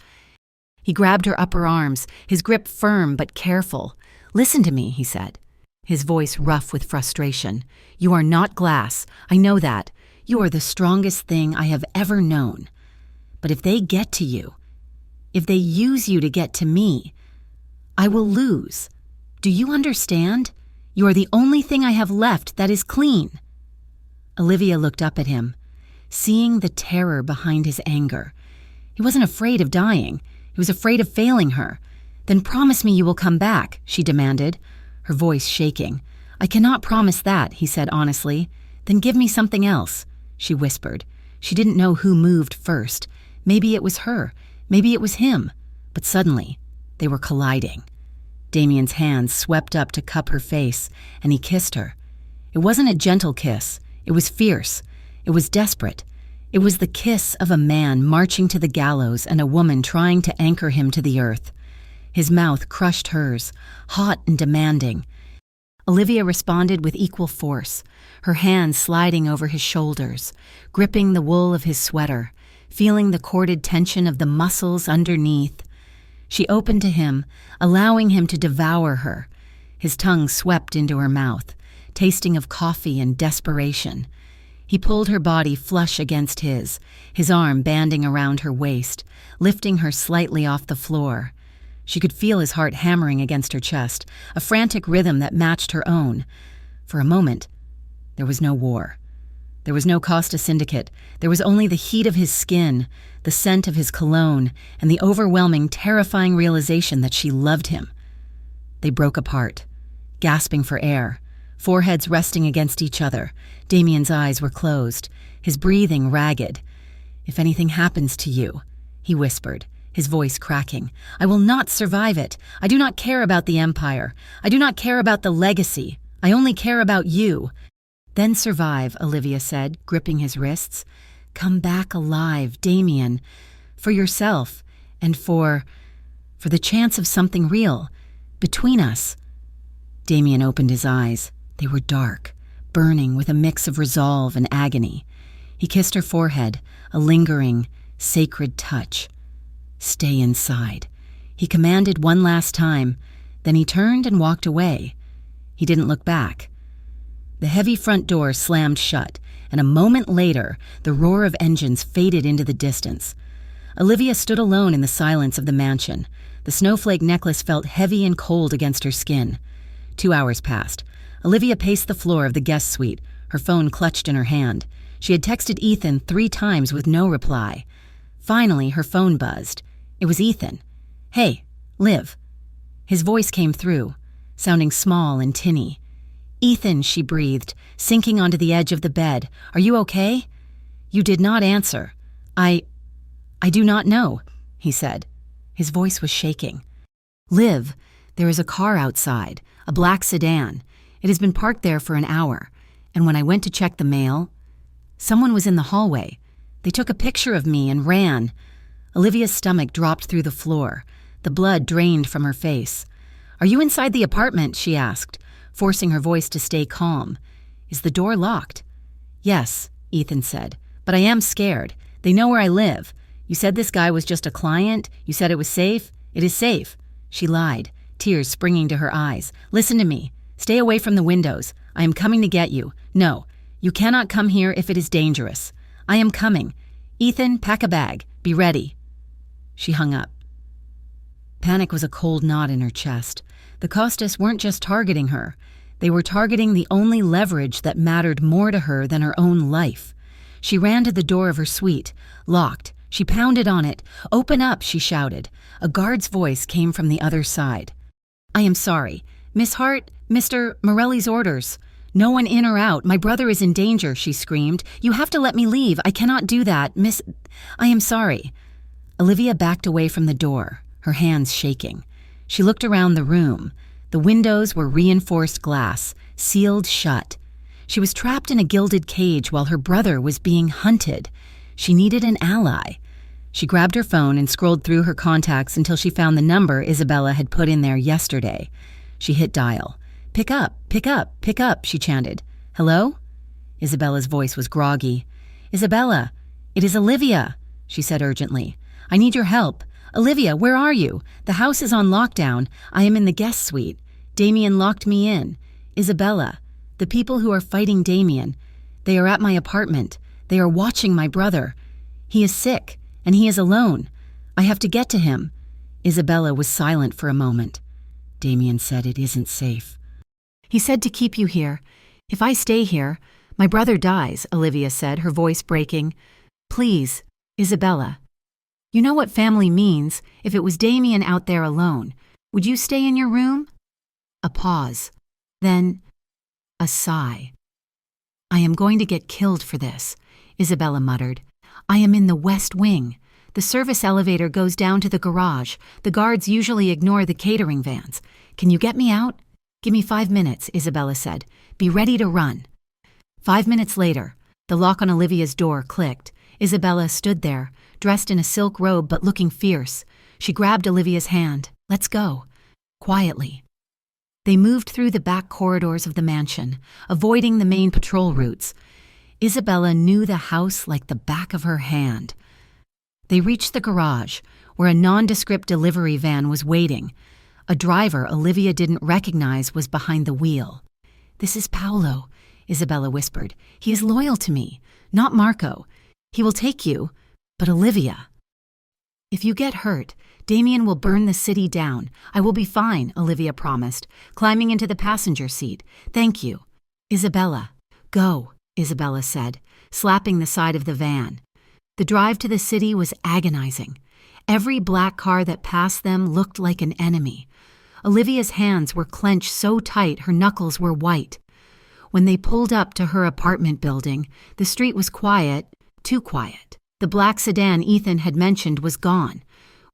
He grabbed her upper arms, his grip firm but careful. "Listen to me," he said, his voice rough with frustration. "You are not glass. I know that. You are the strongest thing I have ever known. But if they get to you, if they use you to get to me, I will lose. Do you understand? You are the only thing I have left that is clean." Olivia looked up at him, seeing the terror behind his anger. He wasn't afraid of dying. He was afraid of failing her. "Then promise me you will come back," she demanded, her voice shaking. "I cannot promise that," he said honestly. "Then give me something else," she whispered. She didn't know who moved first. Maybe it was her. Maybe it was him. But suddenly, they were colliding. Damien's hands swept up to cup her face, and he kissed her. It wasn't a gentle kiss. It was fierce. It was desperate. It was the kiss of a man marching to the gallows and a woman trying to anchor him to the earth. His mouth crushed hers, hot and demanding. Olivia responded with equal force, her hands sliding over his shoulders, gripping the wool of his sweater, feeling the corded tension of the muscles underneath. She opened to him, allowing him to devour her. His tongue swept into her mouth, tasting of coffee and desperation. He pulled her body flush against his arm banding around her waist, lifting her slightly off the floor. She could feel his heart hammering against her chest, a frantic rhythm that matched her own. For a moment, there was no war. There was no Costa Syndicate. There was only the heat of his skin, the scent of his cologne, and the overwhelming, terrifying realization that she loved him. They broke apart, gasping for air, foreheads resting against each other. Damien's eyes were closed, his breathing ragged. "If anything happens to you," he whispered, his voice cracking, "I will not survive it. I do not care about the Empire. I do not care about the legacy. I only care about you." "Then survive," Olivia said, gripping his wrists. "Come back alive, Damien. For yourself, and for the chance of something real between us." Damien opened his eyes. They were dark, burning with a mix of resolve and agony. He kissed her forehead, a lingering, sacred touch. "Stay inside," he commanded one last time. Then he turned and walked away. He didn't look back. The heavy front door slammed shut, and a moment later, the roar of engines faded into the distance. Olivia stood alone in the silence of the mansion. The snowflake necklace felt heavy and cold against her skin. 2 hours passed. Olivia paced the floor of the guest suite, her phone clutched in her hand. She had texted Ethan 3 times with no reply. Finally, her phone buzzed. It was Ethan. "Hey, Liv." His voice came through, sounding small and tinny. "Ethan," she breathed, sinking onto the edge of the bed. "Are you okay?" "You did not answer." I do not know," he said. His voice was shaking. "Liv, there is a car outside, a black sedan. It has been parked there for an hour, and when I went to check the mail, someone was in the hallway. They took a picture of me and ran." Olivia's stomach dropped through the floor. The blood drained from her face. "Are you inside the apartment?" she asked, forcing her voice to stay calm. "Is the door locked?" "Yes," Ethan said, "but I am scared. They know where I live. You said this guy was just a client. You said it was safe. It is safe." She lied, tears springing to her eyes. "Listen to me. Stay away from the windows. I am coming to get you. No, you cannot come here if it is dangerous. I am coming. Ethan, pack a bag. Be ready." She hung up. Panic was a cold knot in her chest. The Costas weren't just targeting her. They were targeting the only leverage that mattered more to her than her own life. She ran to the door of her suite, locked. She pounded on it. "Open up," she shouted. A guard's voice came from the other side. "I am sorry. Miss Hart, Mr. Morelli's orders. No one in or out. My brother is in danger," she screamed. "You have to let me leave. I cannot do that, Miss... I am sorry." Olivia backed away from the door, her hands shaking. She looked around the room. The windows were reinforced glass, sealed shut. She was trapped in a gilded cage while her brother was being hunted. She needed an ally. She grabbed her phone and scrolled through her contacts until she found the number Isabella had put in there yesterday. She hit dial. "Pick up, pick up, pick up," she chanted. "Hello?" Isabella's voice was groggy. "Isabella, it is Olivia," she said urgently. "I need your help. Olivia, where are you? The house is on lockdown. I am in the guest suite. Damien locked me in. Isabella, the people who are fighting Damien, they are at my apartment. They are watching my brother. He is sick, and he is alone. I have to get to him." Isabella was silent for a moment. Damien said, "It isn't safe." "He said to keep you here. If I stay here, my brother dies," Olivia said, her voice breaking. "Please, Isabella. You know what family means. If it was Damien out there alone, would you stay in your room?" A pause. Then, a sigh. "I am going to get killed for this," Isabella muttered. "I am in the West Wing. The service elevator goes down to the garage. The guards usually ignore the catering vans. Can you get me out?" "Give me 5 minutes," Isabella said. "Be ready to run." 5 minutes later, the lock on Olivia's door clicked. Isabella stood there, dressed in a silk robe but looking fierce. She grabbed Olivia's hand. "Let's go." Quietly. They moved through the back corridors of the mansion, avoiding the main patrol routes. Isabella knew the house like the back of her hand. They reached the garage, where a nondescript delivery van was waiting. A driver Olivia didn't recognize was behind the wheel. "This is Paolo," Isabella whispered. "He is loyal to me, not Marco. He will take you, but Olivia." "If you get hurt, Damien will burn the city down. I will be fine," Olivia promised, climbing into the passenger seat. "Thank you." "Isabella, go," Isabella said, slapping the side of the van. The drive to the city was agonizing. Every black car that passed them looked like an enemy. Olivia's hands were clenched so tight her knuckles were white. When they pulled up to her apartment building, the street was quiet, too quiet. The black sedan Ethan had mentioned was gone.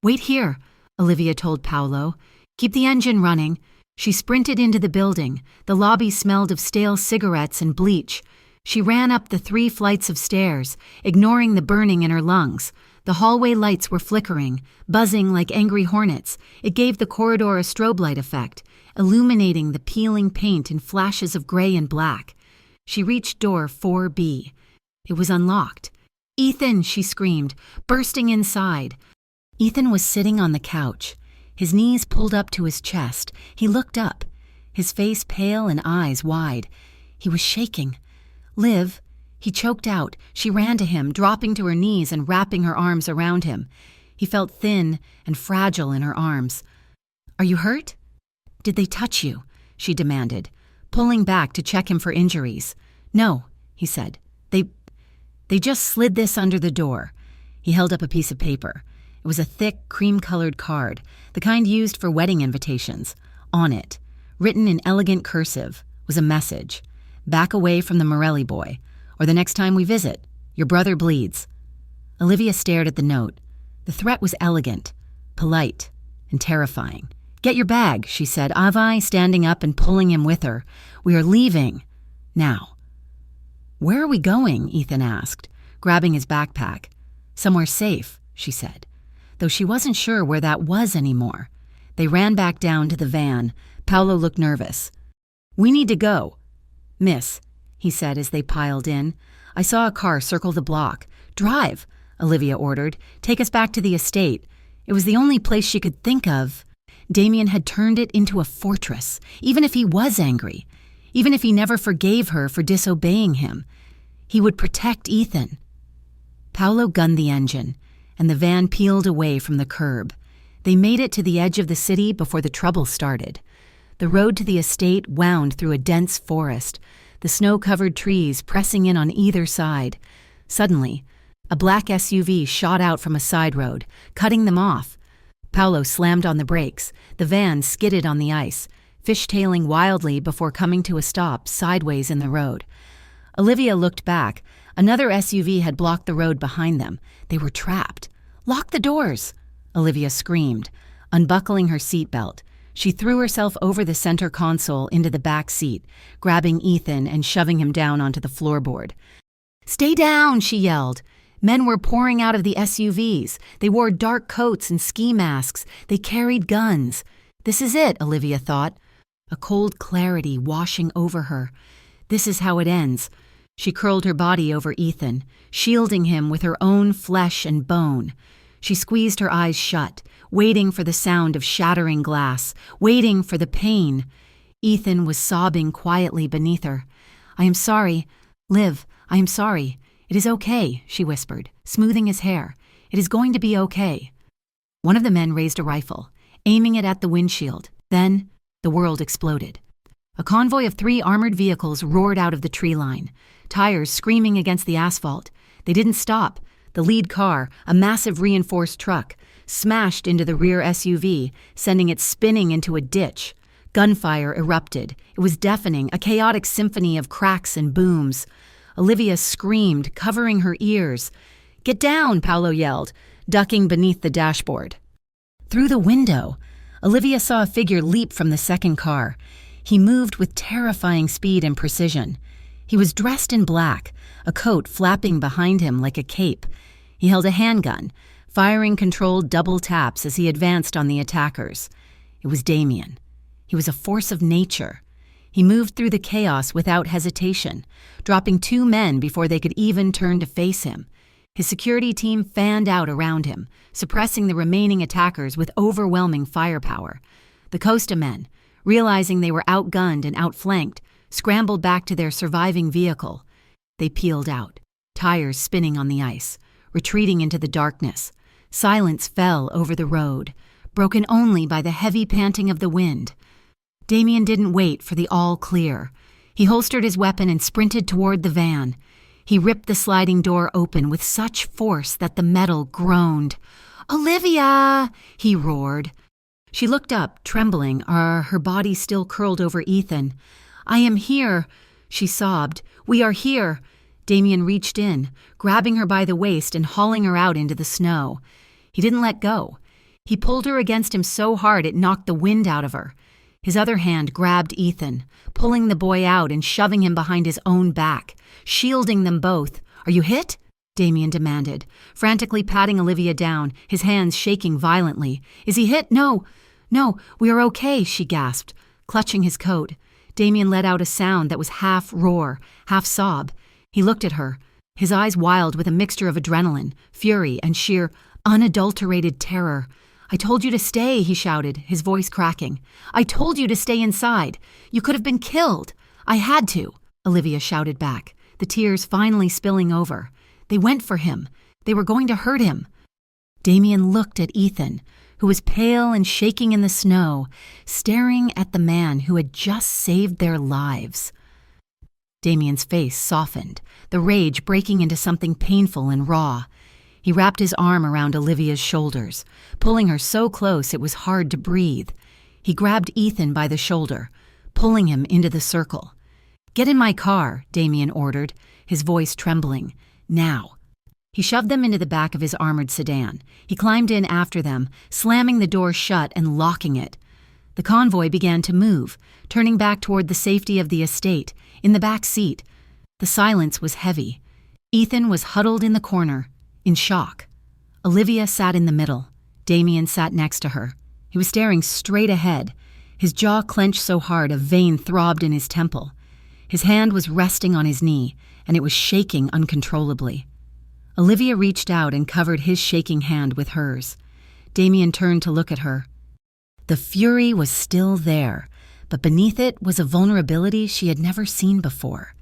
"Wait here," Olivia told Paolo. "Keep the engine running." She sprinted into the building. The lobby smelled of stale cigarettes and bleach. She ran up the 3 flights of stairs, ignoring the burning in her lungs. The hallway lights were flickering, buzzing like angry hornets. It gave the corridor a strobe light effect, illuminating the peeling paint in flashes of gray and black. She reached door 4B. It was unlocked. "Ethan!" she screamed, bursting inside. Ethan was sitting on the couch, his knees pulled up to his chest. He looked up, his face pale and eyes wide. He was shaking. "Liv," he choked out. She ran to him, dropping to her knees and wrapping her arms around him. He felt thin and fragile in her arms. "Are you hurt? Did they touch you?" she demanded, pulling back to check him for injuries. "No," he said. They just slid this under the door." He held up a piece of paper. It was a thick, cream-colored card, the kind used for wedding invitations. On it, written in elegant cursive, was a message. "Back away from the Morelli boy, or the next time we visit, your brother bleeds." Olivia stared at the note. The threat was elegant, polite, and terrifying. "Get your bag," she said, Avi standing up and pulling him with her. "We are leaving. Now." "Where are we going?" Ethan asked, grabbing his backpack. "Somewhere safe," she said, though she wasn't sure where that was anymore. They ran back down to the van. Paolo looked nervous. "We need to go." "Miss," he said as they piled in. "I saw a car circle the block." "Drive," Olivia ordered. "Take us back to the estate." It was the only place she could think of. Damien had turned it into a fortress, even if he was angry. Even if he never forgave her for disobeying him, he would protect Ethan. Paolo gunned the engine, and the van peeled away from the curb. They made it to the edge of the city before the trouble started. The road to the estate wound through a dense forest, the snow-covered trees pressing in on either side. Suddenly, a black SUV shot out from a side road, cutting them off. Paolo slammed on the brakes. The van skidded on the ice, fishtailing wildly before coming to a stop sideways in the road. Olivia looked back. Another SUV had blocked the road behind them. They were trapped. "Lock the doors!" Olivia screamed, unbuckling her seatbelt. She threw herself over the center console into the back seat, grabbing Ethan and shoving him down onto the floorboard. "Stay down!" she yelled. Men were pouring out of the SUVs. They wore dark coats and ski masks. They carried guns. This is it, Olivia thought. A cold clarity washing over her. This is how it ends. She curled her body over Ethan, shielding him with her own flesh and bone. She squeezed her eyes shut, waiting for the sound of shattering glass, waiting for the pain. Ethan was sobbing quietly beneath her. "I am sorry. Liv, I am sorry. It is okay," she whispered, smoothing his hair. "It is going to be okay." One of the men raised a rifle, aiming it at the windshield. Then, the world exploded. A convoy of 3 armored vehicles roared out of the tree line, tires screaming against the asphalt. They didn't stop. The lead car, a massive reinforced truck, smashed into the rear SUV, sending it spinning into a ditch. Gunfire erupted. It was deafening, a chaotic symphony of cracks and booms. Olivia screamed, covering her ears. "Get down!" Paolo yelled, ducking beneath the dashboard. Through the window, Olivia saw a figure leap from the second car. He moved with terrifying speed and precision. He was dressed in black, a coat flapping behind him like a cape. He held a handgun, firing controlled double taps as he advanced on the attackers. It was Damien. He was a force of nature. He moved through the chaos without hesitation, dropping 2 men before they could even turn to face him. His security team fanned out around him, suppressing the remaining attackers with overwhelming firepower. The Costa men, realizing they were outgunned and outflanked, scrambled back to their surviving vehicle. They peeled out, tires spinning on the ice, retreating into the darkness. Silence fell over the road, broken only by the heavy panting of the wind. Damien didn't wait for the all clear. He holstered his weapon and sprinted toward the van. He ripped the sliding door open with such force that the metal groaned. "Olivia!" he roared. She looked up, trembling, her body still curled over Ethan. "I am here." She sobbed. "We are here." Damien reached in, grabbing her by the waist and hauling her out into the snow. He didn't let go. He pulled her against him so hard it knocked the wind out of her. His other hand grabbed Ethan, pulling the boy out and shoving him behind his own back, shielding them both. "Are you hit?" Damien demanded, frantically patting Olivia down, his hands shaking violently. "Is he hit? No, we are okay," she gasped, clutching his coat. Damien let out a sound that was half roar, half sob. He looked at her, his eyes wild with a mixture of adrenaline, fury, and sheer, unadulterated terror. "I told you to stay," he shouted, his voice cracking. "I told you to stay inside. You could have been killed." "I had to," Olivia shouted back, the tears finally spilling over. "They went for him. They were going to hurt him." Damien looked at Ethan, who was pale and shaking in the snow, staring at the man who had just saved their lives. Damien's face softened, the rage breaking into something painful and raw. He wrapped his arm around Olivia's shoulders, pulling her so close it was hard to breathe. He grabbed Ethan by the shoulder, pulling him into the circle. "Get in my car," Damien ordered, his voice trembling. "Now." He shoved them into the back of his armored sedan. He climbed in after them, slamming the door shut and locking it. The convoy began to move, turning back toward the safety of the estate, in the back seat. The silence was heavy. Ethan was huddled in the corner, in shock. Olivia sat in the middle. Damien sat next to her. He was staring straight ahead. His jaw clenched so hard a vein throbbed in his temple. His hand was resting on his knee, and it was shaking uncontrollably. Olivia reached out and covered his shaking hand with hers. Damien turned to look at her. The fury was still there, but beneath it was a vulnerability she had never seen before.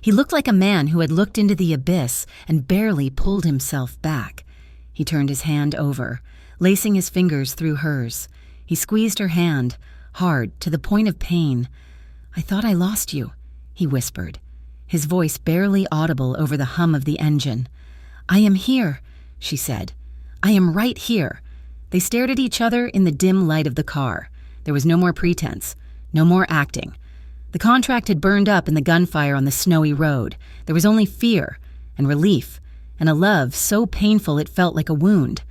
He looked like a man who had looked into the abyss and barely pulled himself back. He turned his hand over, lacing his fingers through hers. He squeezed her hand, hard, to the point of pain. "I thought I lost you," he whispered, his voice barely audible over the hum of the engine. "I am here," she said. "I am right here." They stared at each other in the dim light of the car. There was no more pretense, no more acting. The contract had burned up in the gunfire on the snowy road. There was only fear and relief and a love so painful it felt like a wound.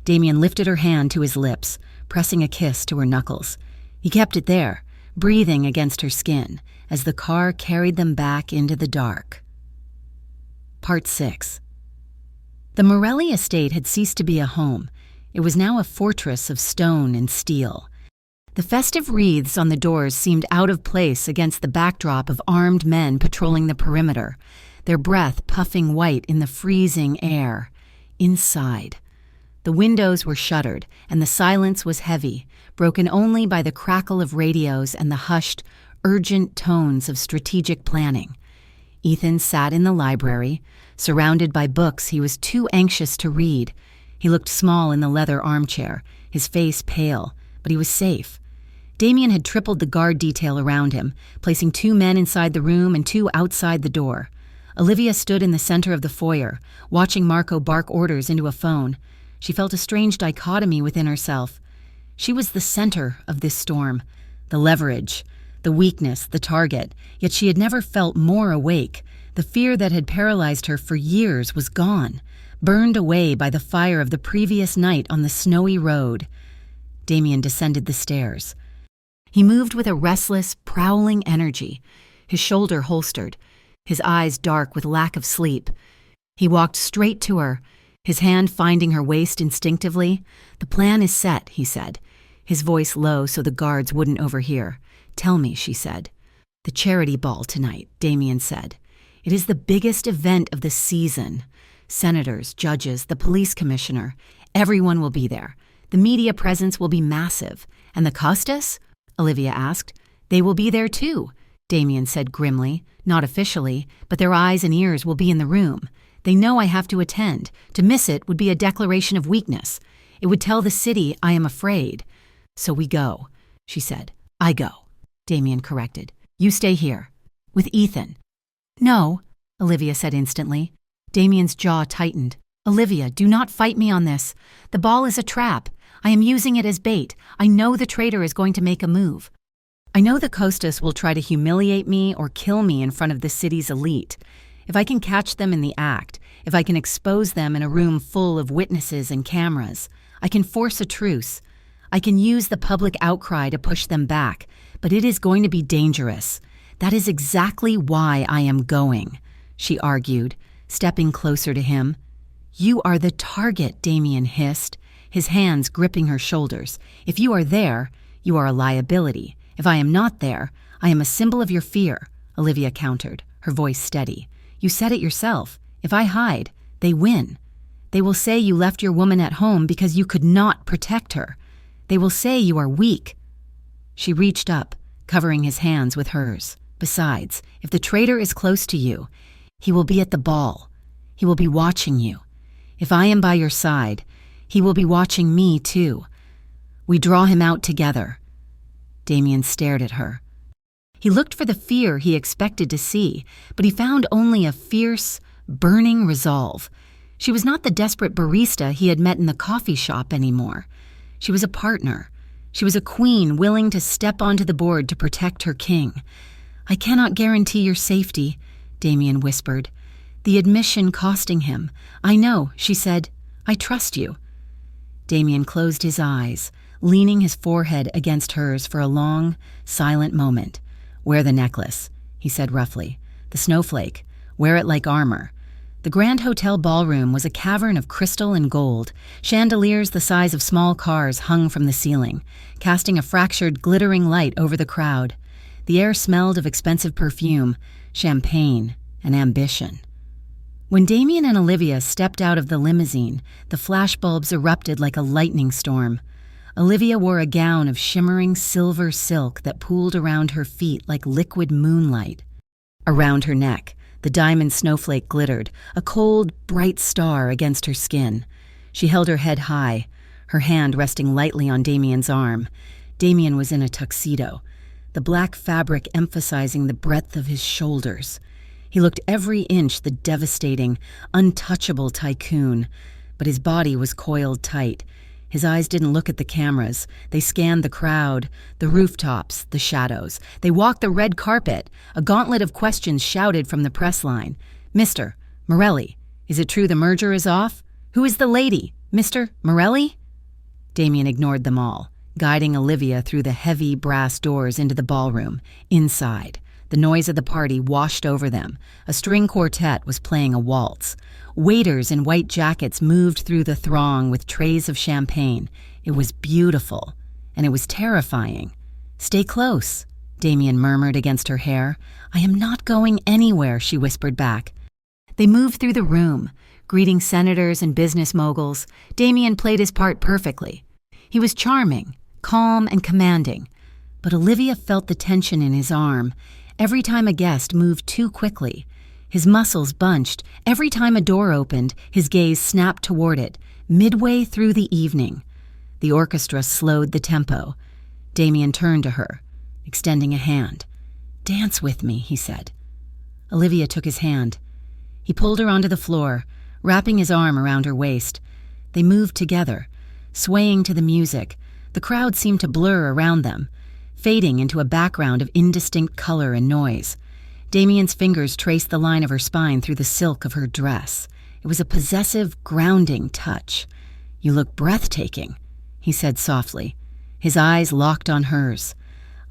Damien lifted her hand to his lips, pressing a kiss to her knuckles. He kept it there, breathing against her skin, as the car carried them back into the dark. Part 6. The Morelli estate had ceased to be a home. It was now a fortress of stone and steel. The festive wreaths on the doors seemed out of place against the backdrop of armed men patrolling the perimeter, their breath puffing white in the freezing air. Inside, the windows were shuttered, and the silence was heavy, broken only by the crackle of radios and the hushed, urgent tones of strategic planning. Ethan sat in the library, surrounded by books he was too anxious to read. He looked small in the leather armchair, his face pale, but he was safe. Damien had tripled the guard detail around him, placing 2 men inside the room and 2 outside the door. Olivia stood in the center of the foyer, watching Marco bark orders into a phone. She felt a strange dichotomy within herself. She was the center of this storm, the leverage, the weakness, the target, yet she had never felt more awake. The fear that had paralyzed her for years was gone, burned away by the fire of the previous night on the snowy road. Damien descended the stairs. He moved with a restless, prowling energy, his shoulder holstered, his eyes dark with lack of sleep. He walked straight to her, his hand finding her waist instinctively. "The plan is set," he said, his voice low so the guards wouldn't overhear. "Tell me," she said. "The charity ball tonight," Damien said. "It is the biggest event of the season. Senators, judges, the police commissioner, everyone will be there. The media presence will be massive. And the Costas?" Olivia asked. "They will be there too," Damien said grimly. "Not officially, but their eyes and ears will be in the room. They know I have to attend. To miss it would be a declaration of weakness. It would tell the city I am afraid. So we go," she said. "I go," Damien corrected. "You stay here. With Ethan." "No," Olivia said instantly. Damien's jaw tightened. "Olivia, do not fight me on this. The ball is a trap. I am using it as bait. I know the traitor is going to make a move." I know the Costas will try to humiliate me or kill me in front of the city's elite. If I can catch them in the act, if I can expose them in a room full of witnesses and cameras, I can force a truce. I can use the public outcry to push them back, but it is going to be dangerous. That is exactly why I am going, she argued, stepping closer to him. You are the target, Damien hissed, his hands gripping her shoulders. If you are there, you are a liability. If I am not there, I am a symbol of your fear, Olivia countered, her voice steady. You said it yourself. If I hide, they win. They will say you left your woman at home because you could not protect her. They will say you are weak. She reached up, covering his hands with hers. Besides, if the traitor is close to you, he will be at the ball. He will be watching you. If I am by your side, he will be watching me too. We draw him out together. Damien stared at her. He looked for the fear he expected to see, but he found only a fierce, burning resolve. She was not the desperate barista he had met in the coffee shop anymore. She was a partner. She was a queen willing to step onto the board to protect her king. I cannot guarantee your safety, Damien whispered. The admission costing him. I know, she said. I trust you. Damien closed his eyes, leaning his forehead against hers for a long, silent moment. Wear the necklace, he said roughly. The snowflake. Wear it like armor. The Grand Hotel ballroom was a cavern of crystal and gold. Chandeliers the size of small cars hung from the ceiling, casting a fractured, glittering light over the crowd. The air smelled of expensive perfume, champagne, and ambition. When Damien and Olivia stepped out of the limousine, the flashbulbs erupted like a lightning storm. Olivia wore a gown of shimmering silver silk that pooled around her feet like liquid moonlight. Around her neck, the diamond snowflake glittered, a cold, bright star against her skin. She held her head high, her hand resting lightly on Damien's arm. Damien was in a tuxedo, the black fabric emphasizing the breadth of his shoulders. He looked every inch the devastating, untouchable tycoon, but his body was coiled tight. His eyes didn't look at the cameras. They scanned the crowd, the rooftops, the shadows. They walked the red carpet. A gauntlet of questions shouted from the press line. Mr. Morelli, is it true the merger is off? Who is the lady? Mr. Morelli? Damien ignored them all, guiding Olivia through the heavy brass doors into the ballroom. Inside, the noise of the party washed over them. A string quartet was playing a waltz. Waiters in white jackets moved through the throng with trays of champagne. It was beautiful, and it was terrifying. Stay close, Damien murmured against her hair. I am not going anywhere, she whispered back. They moved through the room, greeting senators and business moguls. Damien played his part perfectly. He was charming, calm, and commanding. But Olivia felt the tension in his arm. Every time a guest moved too quickly, his muscles bunched. Every time a door opened, his gaze snapped toward it. Midway through the evening, the orchestra slowed the tempo. Damien turned to her, extending a hand. Dance with me, he said. Olivia took his hand. He pulled her onto the floor, wrapping his arm around her waist. They moved together, swaying to the music. The crowd seemed to blur around them, fading into a background of indistinct color and noise. Damien's fingers traced the line of her spine through the silk of her dress. It was a possessive, grounding touch. You look breathtaking, he said softly. His eyes locked on hers.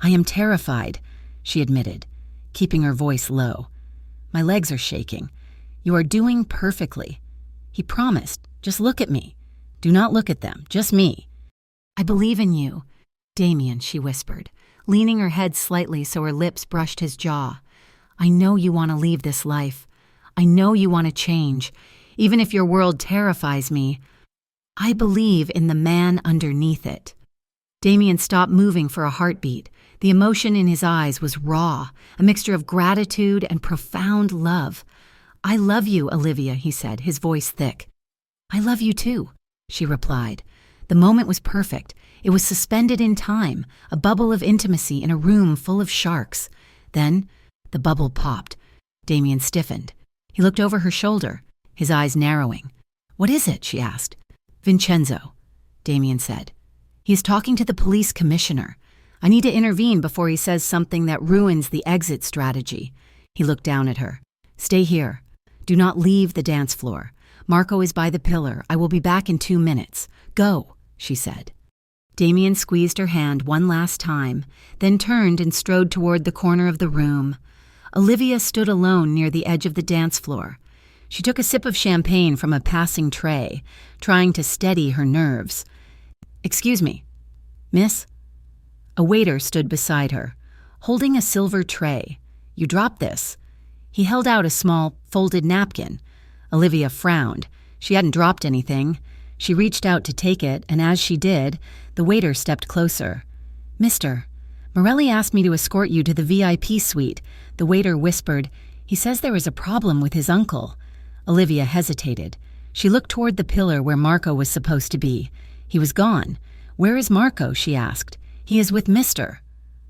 I am terrified, she admitted, keeping her voice low. My legs are shaking. You are doing perfectly. He promised, just look at me. Do not look at them, just me. I believe in you, Damien, she whispered, leaning her head slightly so her lips brushed his jaw. I know you want to leave this life. I know you want to change, even if your world terrifies me. I believe in the man underneath it. Damien stopped moving for a heartbeat. The emotion in his eyes was raw, a mixture of gratitude and profound love. I love you, Olivia, he said, his voice thick. I love you too, she replied. The moment was perfect. It was suspended in time, a bubble of intimacy in a room full of sharks. Then, the bubble popped. Damien stiffened. He looked over her shoulder, his eyes narrowing. What is it? She asked. Vincenzo, Damien said. He is talking to the police commissioner. I need to intervene before he says something that ruins the exit strategy. He looked down at her. Stay here. Do not leave the dance floor. Marco is by the pillar. I will be back in 2 minutes. Go, she said. Damien squeezed her hand one last time, then turned and strode toward the corner of the room. Olivia stood alone near the edge of the dance floor. She took a sip of champagne from a passing tray, trying to steady her nerves. Excuse me, miss? A waiter stood beside her, holding a silver tray. You dropped this. He held out a small, folded napkin. Olivia frowned. She hadn't dropped anything. She reached out to take it, and as she did, the waiter stepped closer. Mister, Morelli asked me to escort you to the VIP suite. The waiter whispered, he says there is a problem with his uncle. Olivia hesitated. She looked toward the pillar where Marco was supposed to be. He was gone. Where is Marco? She asked. He is with Mr.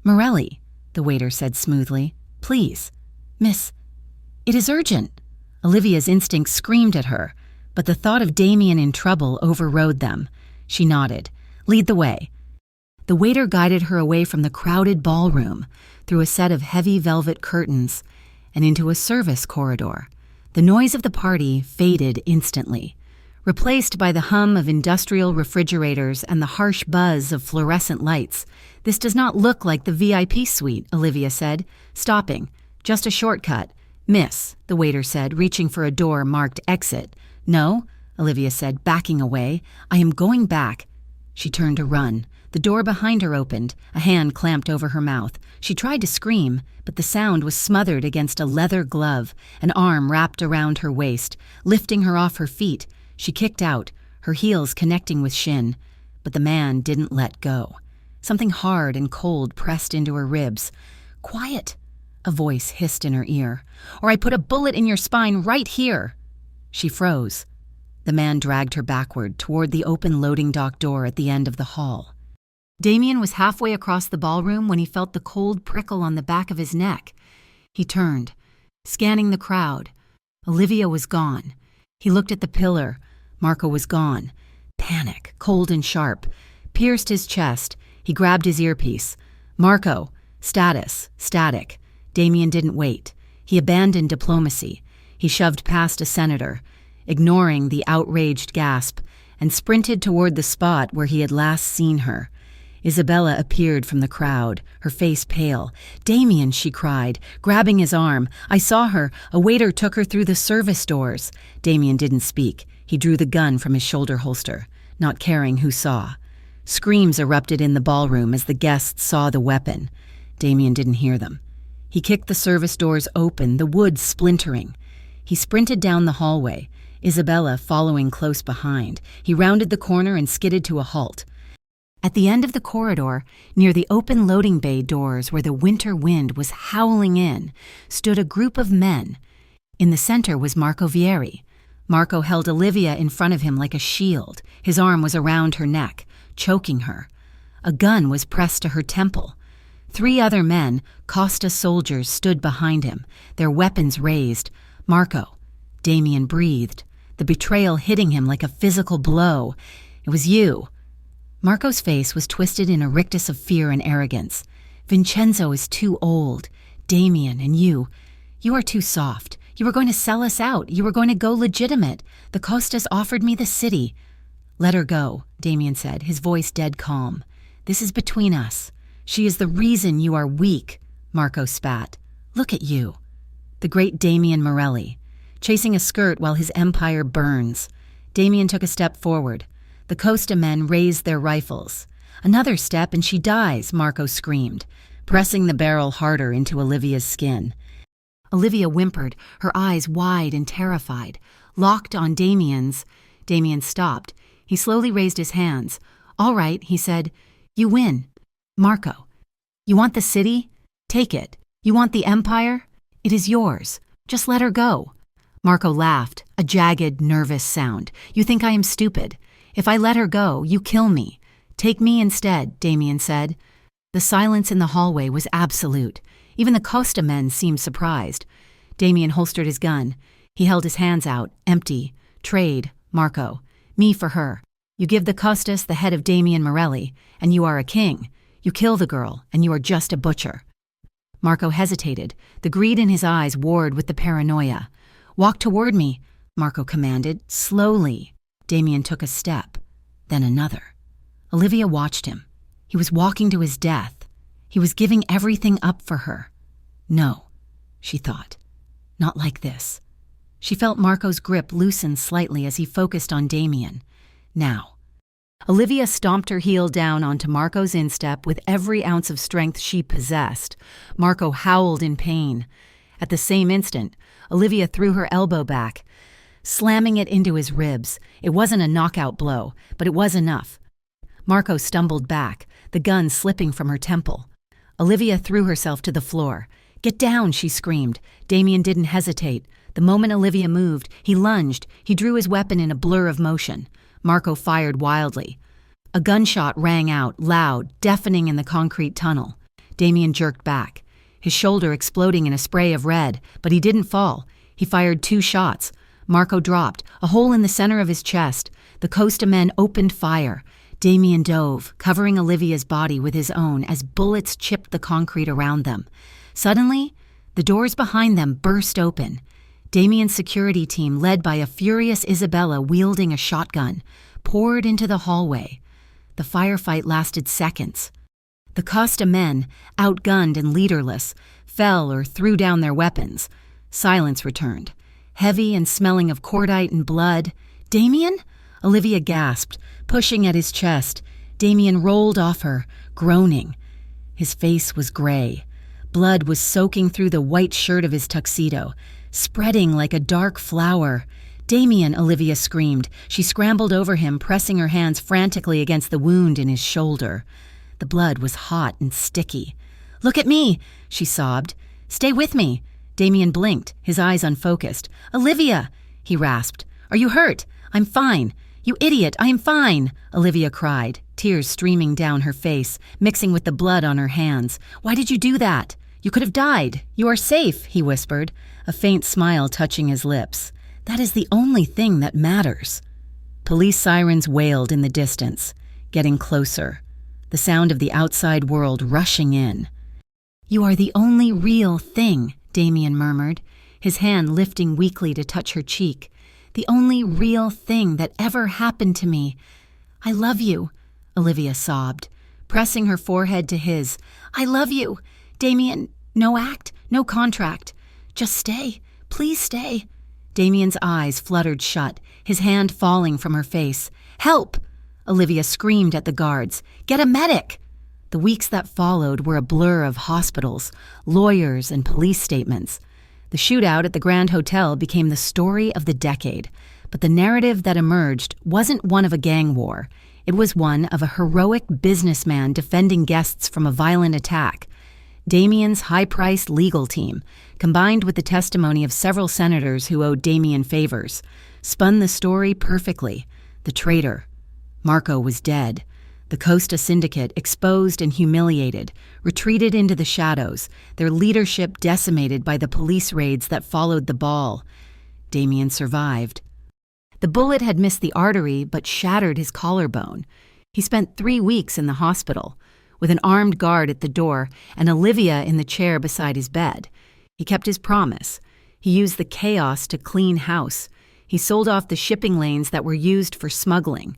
Morelli, the waiter said smoothly. Please. Miss, it is urgent. Olivia's instincts screamed at her, but the thought of Damien in trouble overrode them. She nodded. Lead the way. The waiter guided her away from the crowded ballroom, through a set of heavy velvet curtains, and into a service corridor. The noise of the party faded instantly, replaced by the hum of industrial refrigerators and the harsh buzz of fluorescent lights. This does not look like the VIP suite, Olivia said, stopping. Just a shortcut. Miss, the waiter said, reaching for a door marked exit. No, Olivia said, backing away. I am going back. She turned to run. The door behind her opened. A hand clamped over her mouth. She tried to scream, but the sound was smothered against a leather glove. An arm wrapped around her waist, lifting her off her feet. She kicked out, her heels connecting with shin. But the man didn't let go. Something hard and cold pressed into her ribs. Quiet, a voice hissed in her ear. Or I put a bullet in your spine right here. She froze. The man dragged her backward toward the open loading dock door at the end of the hall. Damien was halfway across the ballroom when he felt the cold prickle on the back of his neck. He turned, scanning the crowd. Olivia was gone. He looked at the pillar. Marco was gone. Panic, cold and sharp, pierced his chest. He grabbed his earpiece. Marco, status, static. Damien didn't wait. He abandoned diplomacy. He shoved past a senator, ignoring the outraged gasp, and sprinted toward the spot where he had last seen her. Isabella appeared from the crowd, her face pale. Damien, she cried, grabbing his arm. I saw her. A waiter took her through the service doors. Damien didn't speak. He drew the gun from his shoulder holster, not caring who saw. Screams erupted in the ballroom as the guests saw the weapon. Damien didn't hear them. He kicked the service doors open, the wood splintering. He sprinted down the hallway, Isabella following close behind. He rounded the corner and skidded to a halt. At the end of the corridor, near the open loading bay doors where the winter wind was howling in, stood a group of men. In the center was Marco Vieri. Marco held Olivia in front of him like a shield. His arm was around her neck, choking her. A gun was pressed to her temple. 3 other men, Costa soldiers, stood behind him, their weapons raised. Marco. Damien breathed, the betrayal hitting him like a physical blow. It was you. Marco's face was twisted in a rictus of fear and arrogance. Vincenzo is too old. Damien and you are too soft. You were going to sell us out. You were going to go legitimate. The Costas offered me the city. Let her go, Damien said, his voice dead calm. This is between us. She is the reason you are weak, Marco spat. Look at you. The great Damien Morelli, chasing a skirt while his empire burns. Damien took a step forward. The Costa men raised their rifles. Another step and she dies, Marco screamed, pressing the barrel harder into Olivia's skin. Olivia whimpered, her eyes wide and terrified, locked on Damien's. Damien stopped. He slowly raised his hands. All right, he said. You win. Marco, you want the city? Take it. You want the empire? It is yours. Just let her go. Marco laughed, a jagged, nervous sound. You think I am stupid. If I let her go, you kill me. Take me instead, Damien said. The silence in the hallway was absolute. Even the Costa men seemed surprised. Damien holstered his gun. He held his hands out, empty. Trade, Marco. Me for her. You give the Costas the head of Damien Morelli, and you are a king. You kill the girl, and you are just a butcher." Marco hesitated, the greed in his eyes warred with the paranoia. "Walk toward me," Marco commanded, slowly. Damien took a step, then another. Olivia watched him. He was walking to his death. He was giving everything up for her. No, she thought. Not like this. She felt Marco's grip loosen slightly as he focused on Damien. Now. Olivia stomped her heel down onto Marco's instep with every ounce of strength she possessed. Marco howled in pain. At the same instant, Olivia threw her elbow back, slamming it into his ribs. It wasn't a knockout blow, but it was enough. Marco stumbled back, the gun slipping from her temple. Olivia threw herself to the floor. "Get down," she screamed. Damien didn't hesitate. The moment Olivia moved, he lunged. He drew his weapon in a blur of motion. Marco fired wildly. A gunshot rang out, loud, deafening in the concrete tunnel. Damien jerked back, his shoulder exploding in a spray of red, but he didn't fall. He fired 2 shots. Marco dropped, a hole in the center of his chest. The Costa men opened fire. Damien dove, covering Olivia's body with his own as bullets chipped the concrete around them. Suddenly, the doors behind them burst open. Damien's security team, led by a furious Isabella wielding a shotgun, poured into the hallway. The firefight lasted seconds. The Costa men, outgunned and leaderless, fell or threw down their weapons. Silence returned, heavy and smelling of cordite and blood. "Damien?" Olivia gasped, pushing at his chest. Damien rolled off her, groaning. His face was gray. Blood was soaking through the white shirt of his tuxedo, spreading like a dark flower. "Damien," Olivia screamed. She scrambled over him, pressing her hands frantically against the wound in his shoulder. The blood was hot and sticky. "Look at me," she sobbed. "Stay with me." Damien blinked, his eyes unfocused. "Olivia," he rasped. "Are you hurt?" "I'm fine." "You idiot, I am fine," Olivia cried, tears streaming down her face, mixing with the blood on her hands. "Why did you do that? You could have died. You are safe," he whispered, a faint smile touching his lips. "That is the only thing that matters." Police sirens wailed in the distance, getting closer, the sound of the outside world rushing in. "You are the only real thing," Damien murmured, his hand lifting weakly to touch her cheek. "The only real thing that ever happened to me. I love you," Olivia sobbed, pressing her forehead to his. "I love you. Damien, no act, no contract. Just stay. Please stay." Damien's eyes fluttered shut, his hand falling from her face. "Help!" Olivia screamed at the guards. "Get a medic!" The weeks that followed were a blur of hospitals, lawyers, and police statements. The shootout at the Grand Hotel became the story of the decade, but the narrative that emerged wasn't one of a gang war. It was one of a heroic businessman defending guests from a violent attack. Damien's high-priced legal team, combined with the testimony of several senators who owed Damien favors, spun the story perfectly. The traitor. Marco was dead. The Costa Syndicate, exposed and humiliated, retreated into the shadows, their leadership decimated by the police raids that followed the ball. Damien survived. The bullet had missed the artery but shattered his collarbone. He spent 3 weeks in the hospital, with an armed guard at the door and Olivia in the chair beside his bed. He kept his promise. He used the chaos to clean house. He sold off the shipping lanes that were used for smuggling.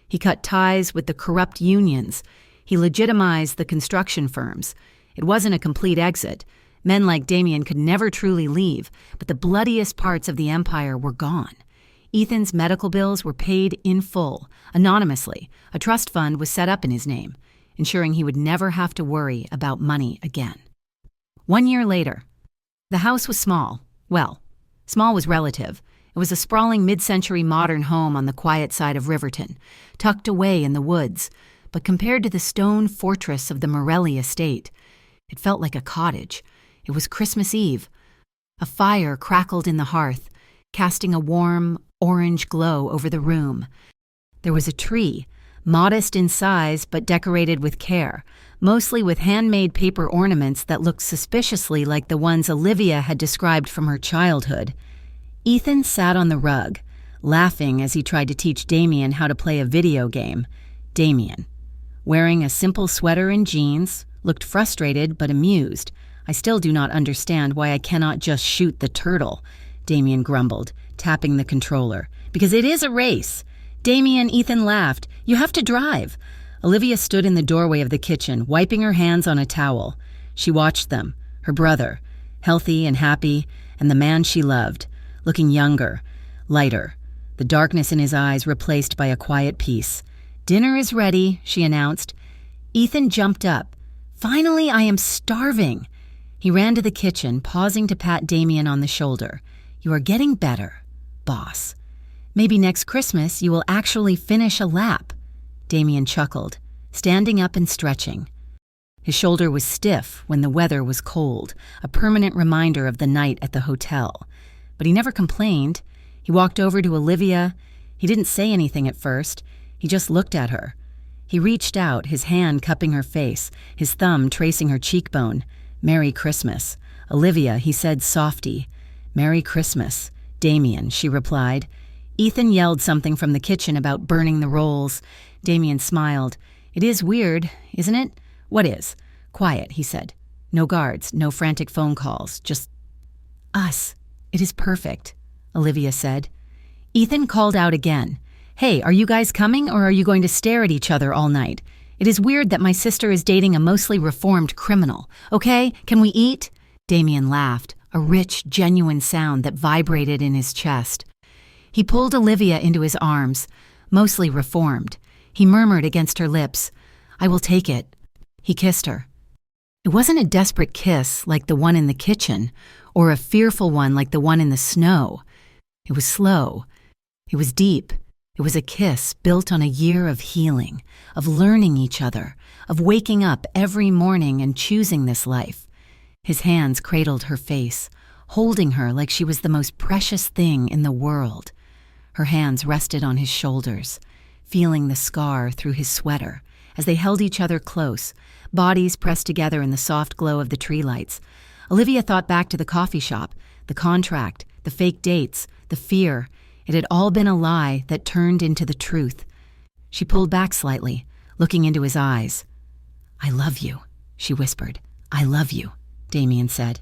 He cut ties with the corrupt unions. He legitimized the construction firms. It wasn't a complete exit. Men like Damien could never truly leave, but the bloodiest parts of the empire were gone. Ethan's medical bills were paid in full, anonymously. A trust fund was set up in his name, ensuring he would never have to worry about money again. 1 year later, the house was small. Well, small was relative. It was a sprawling mid-century modern home on the quiet side of Riverton, tucked away in the woods, but compared to the stone fortress of the Morelli estate, it felt like a cottage. It was Christmas Eve. A fire crackled in the hearth, casting a warm, orange glow over the room. There was a tree, modest in size but decorated with care, mostly with handmade paper ornaments that looked suspiciously like the ones Olivia had described from her childhood. Ethan sat on the rug, laughing as he tried to teach Damien how to play a video game. Damien. wearing a simple sweater and jeans, looked frustrated but amused. I still do not understand why I cannot just shoot the turtle, Damien grumbled, tapping the controller. Because it is a race. Damien, Ethan laughed. You have to drive. Olivia stood in the doorway of the kitchen, wiping her hands on a towel. She watched them, her brother, healthy and happy, and the man she loved, looking younger, lighter, the darkness in his eyes replaced by a quiet peace. Dinner is ready, she announced. Ethan jumped up. Finally, I am starving. He ran to the kitchen, pausing to pat Damien on the shoulder. You are getting better, boss. Maybe next Christmas you will actually finish a lap. Damien chuckled, standing up and stretching. His shoulder was stiff when the weather was cold, a permanent reminder of the night at the hotel. But he never complained. He walked over to Olivia. He didn't say anything at first. He just looked at her. He reached out, his hand cupping her face, his thumb tracing her cheekbone. Merry Christmas. Olivia, he said softy. Merry Christmas. Damien, she replied. Ethan yelled something from the kitchen about burning the rolls. Damien smiled. It is weird, isn't it? What is? Quiet, he said. No guards, no frantic phone calls, just us. It is perfect, Olivia said. Ethan called out again. Hey, are you guys coming or are you going to stare at each other all night? It is weird that my sister is dating a mostly reformed criminal. Okay, can we eat? Damien laughed, a rich, genuine sound that vibrated in his chest. He pulled Olivia into his arms, mostly reformed. He murmured against her lips, I will take it. He kissed her. It wasn't a desperate kiss like the one in the kitchen, or a fearful one like the one in the snow. It was slow. It was deep. It was a kiss built on a year of healing, of learning each other, of waking up every morning and choosing this life. His hands cradled her face, holding her like she was the most precious thing in the world. Her hands rested on his shoulders, feeling the scar through his sweater as they held each other close, bodies pressed together in the soft glow of the tree lights. Olivia thought back to the coffee shop, the contract, the fake dates, the fear. It had all been a lie that turned into the truth. She pulled back slightly, looking into his eyes. I love you, she whispered. I love you, Damien said.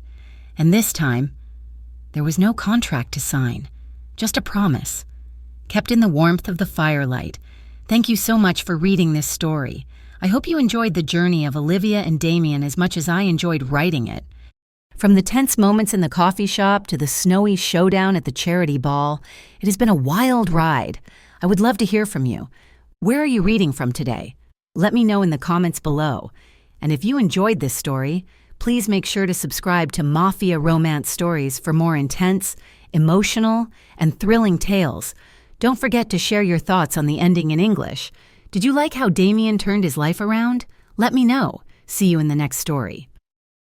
And this time, there was no contract to sign, just a promise, kept in the warmth of the firelight. Thank you so much for reading this story. I hope you enjoyed the journey of Olivia and Damien as much as I enjoyed writing it. From the tense moments in the coffee shop to the snowy showdown at the charity ball, it has been a wild ride. I would love to hear from you. Where are you reading from today? Let me know in the comments below. And if you enjoyed this story, please make sure to subscribe to Mafia Romance Stories for more intense, emotional, and thrilling tales. Don't forget to share your thoughts on the ending in English. Did you like how Damien turned his life around? Let me know. See you in the next story.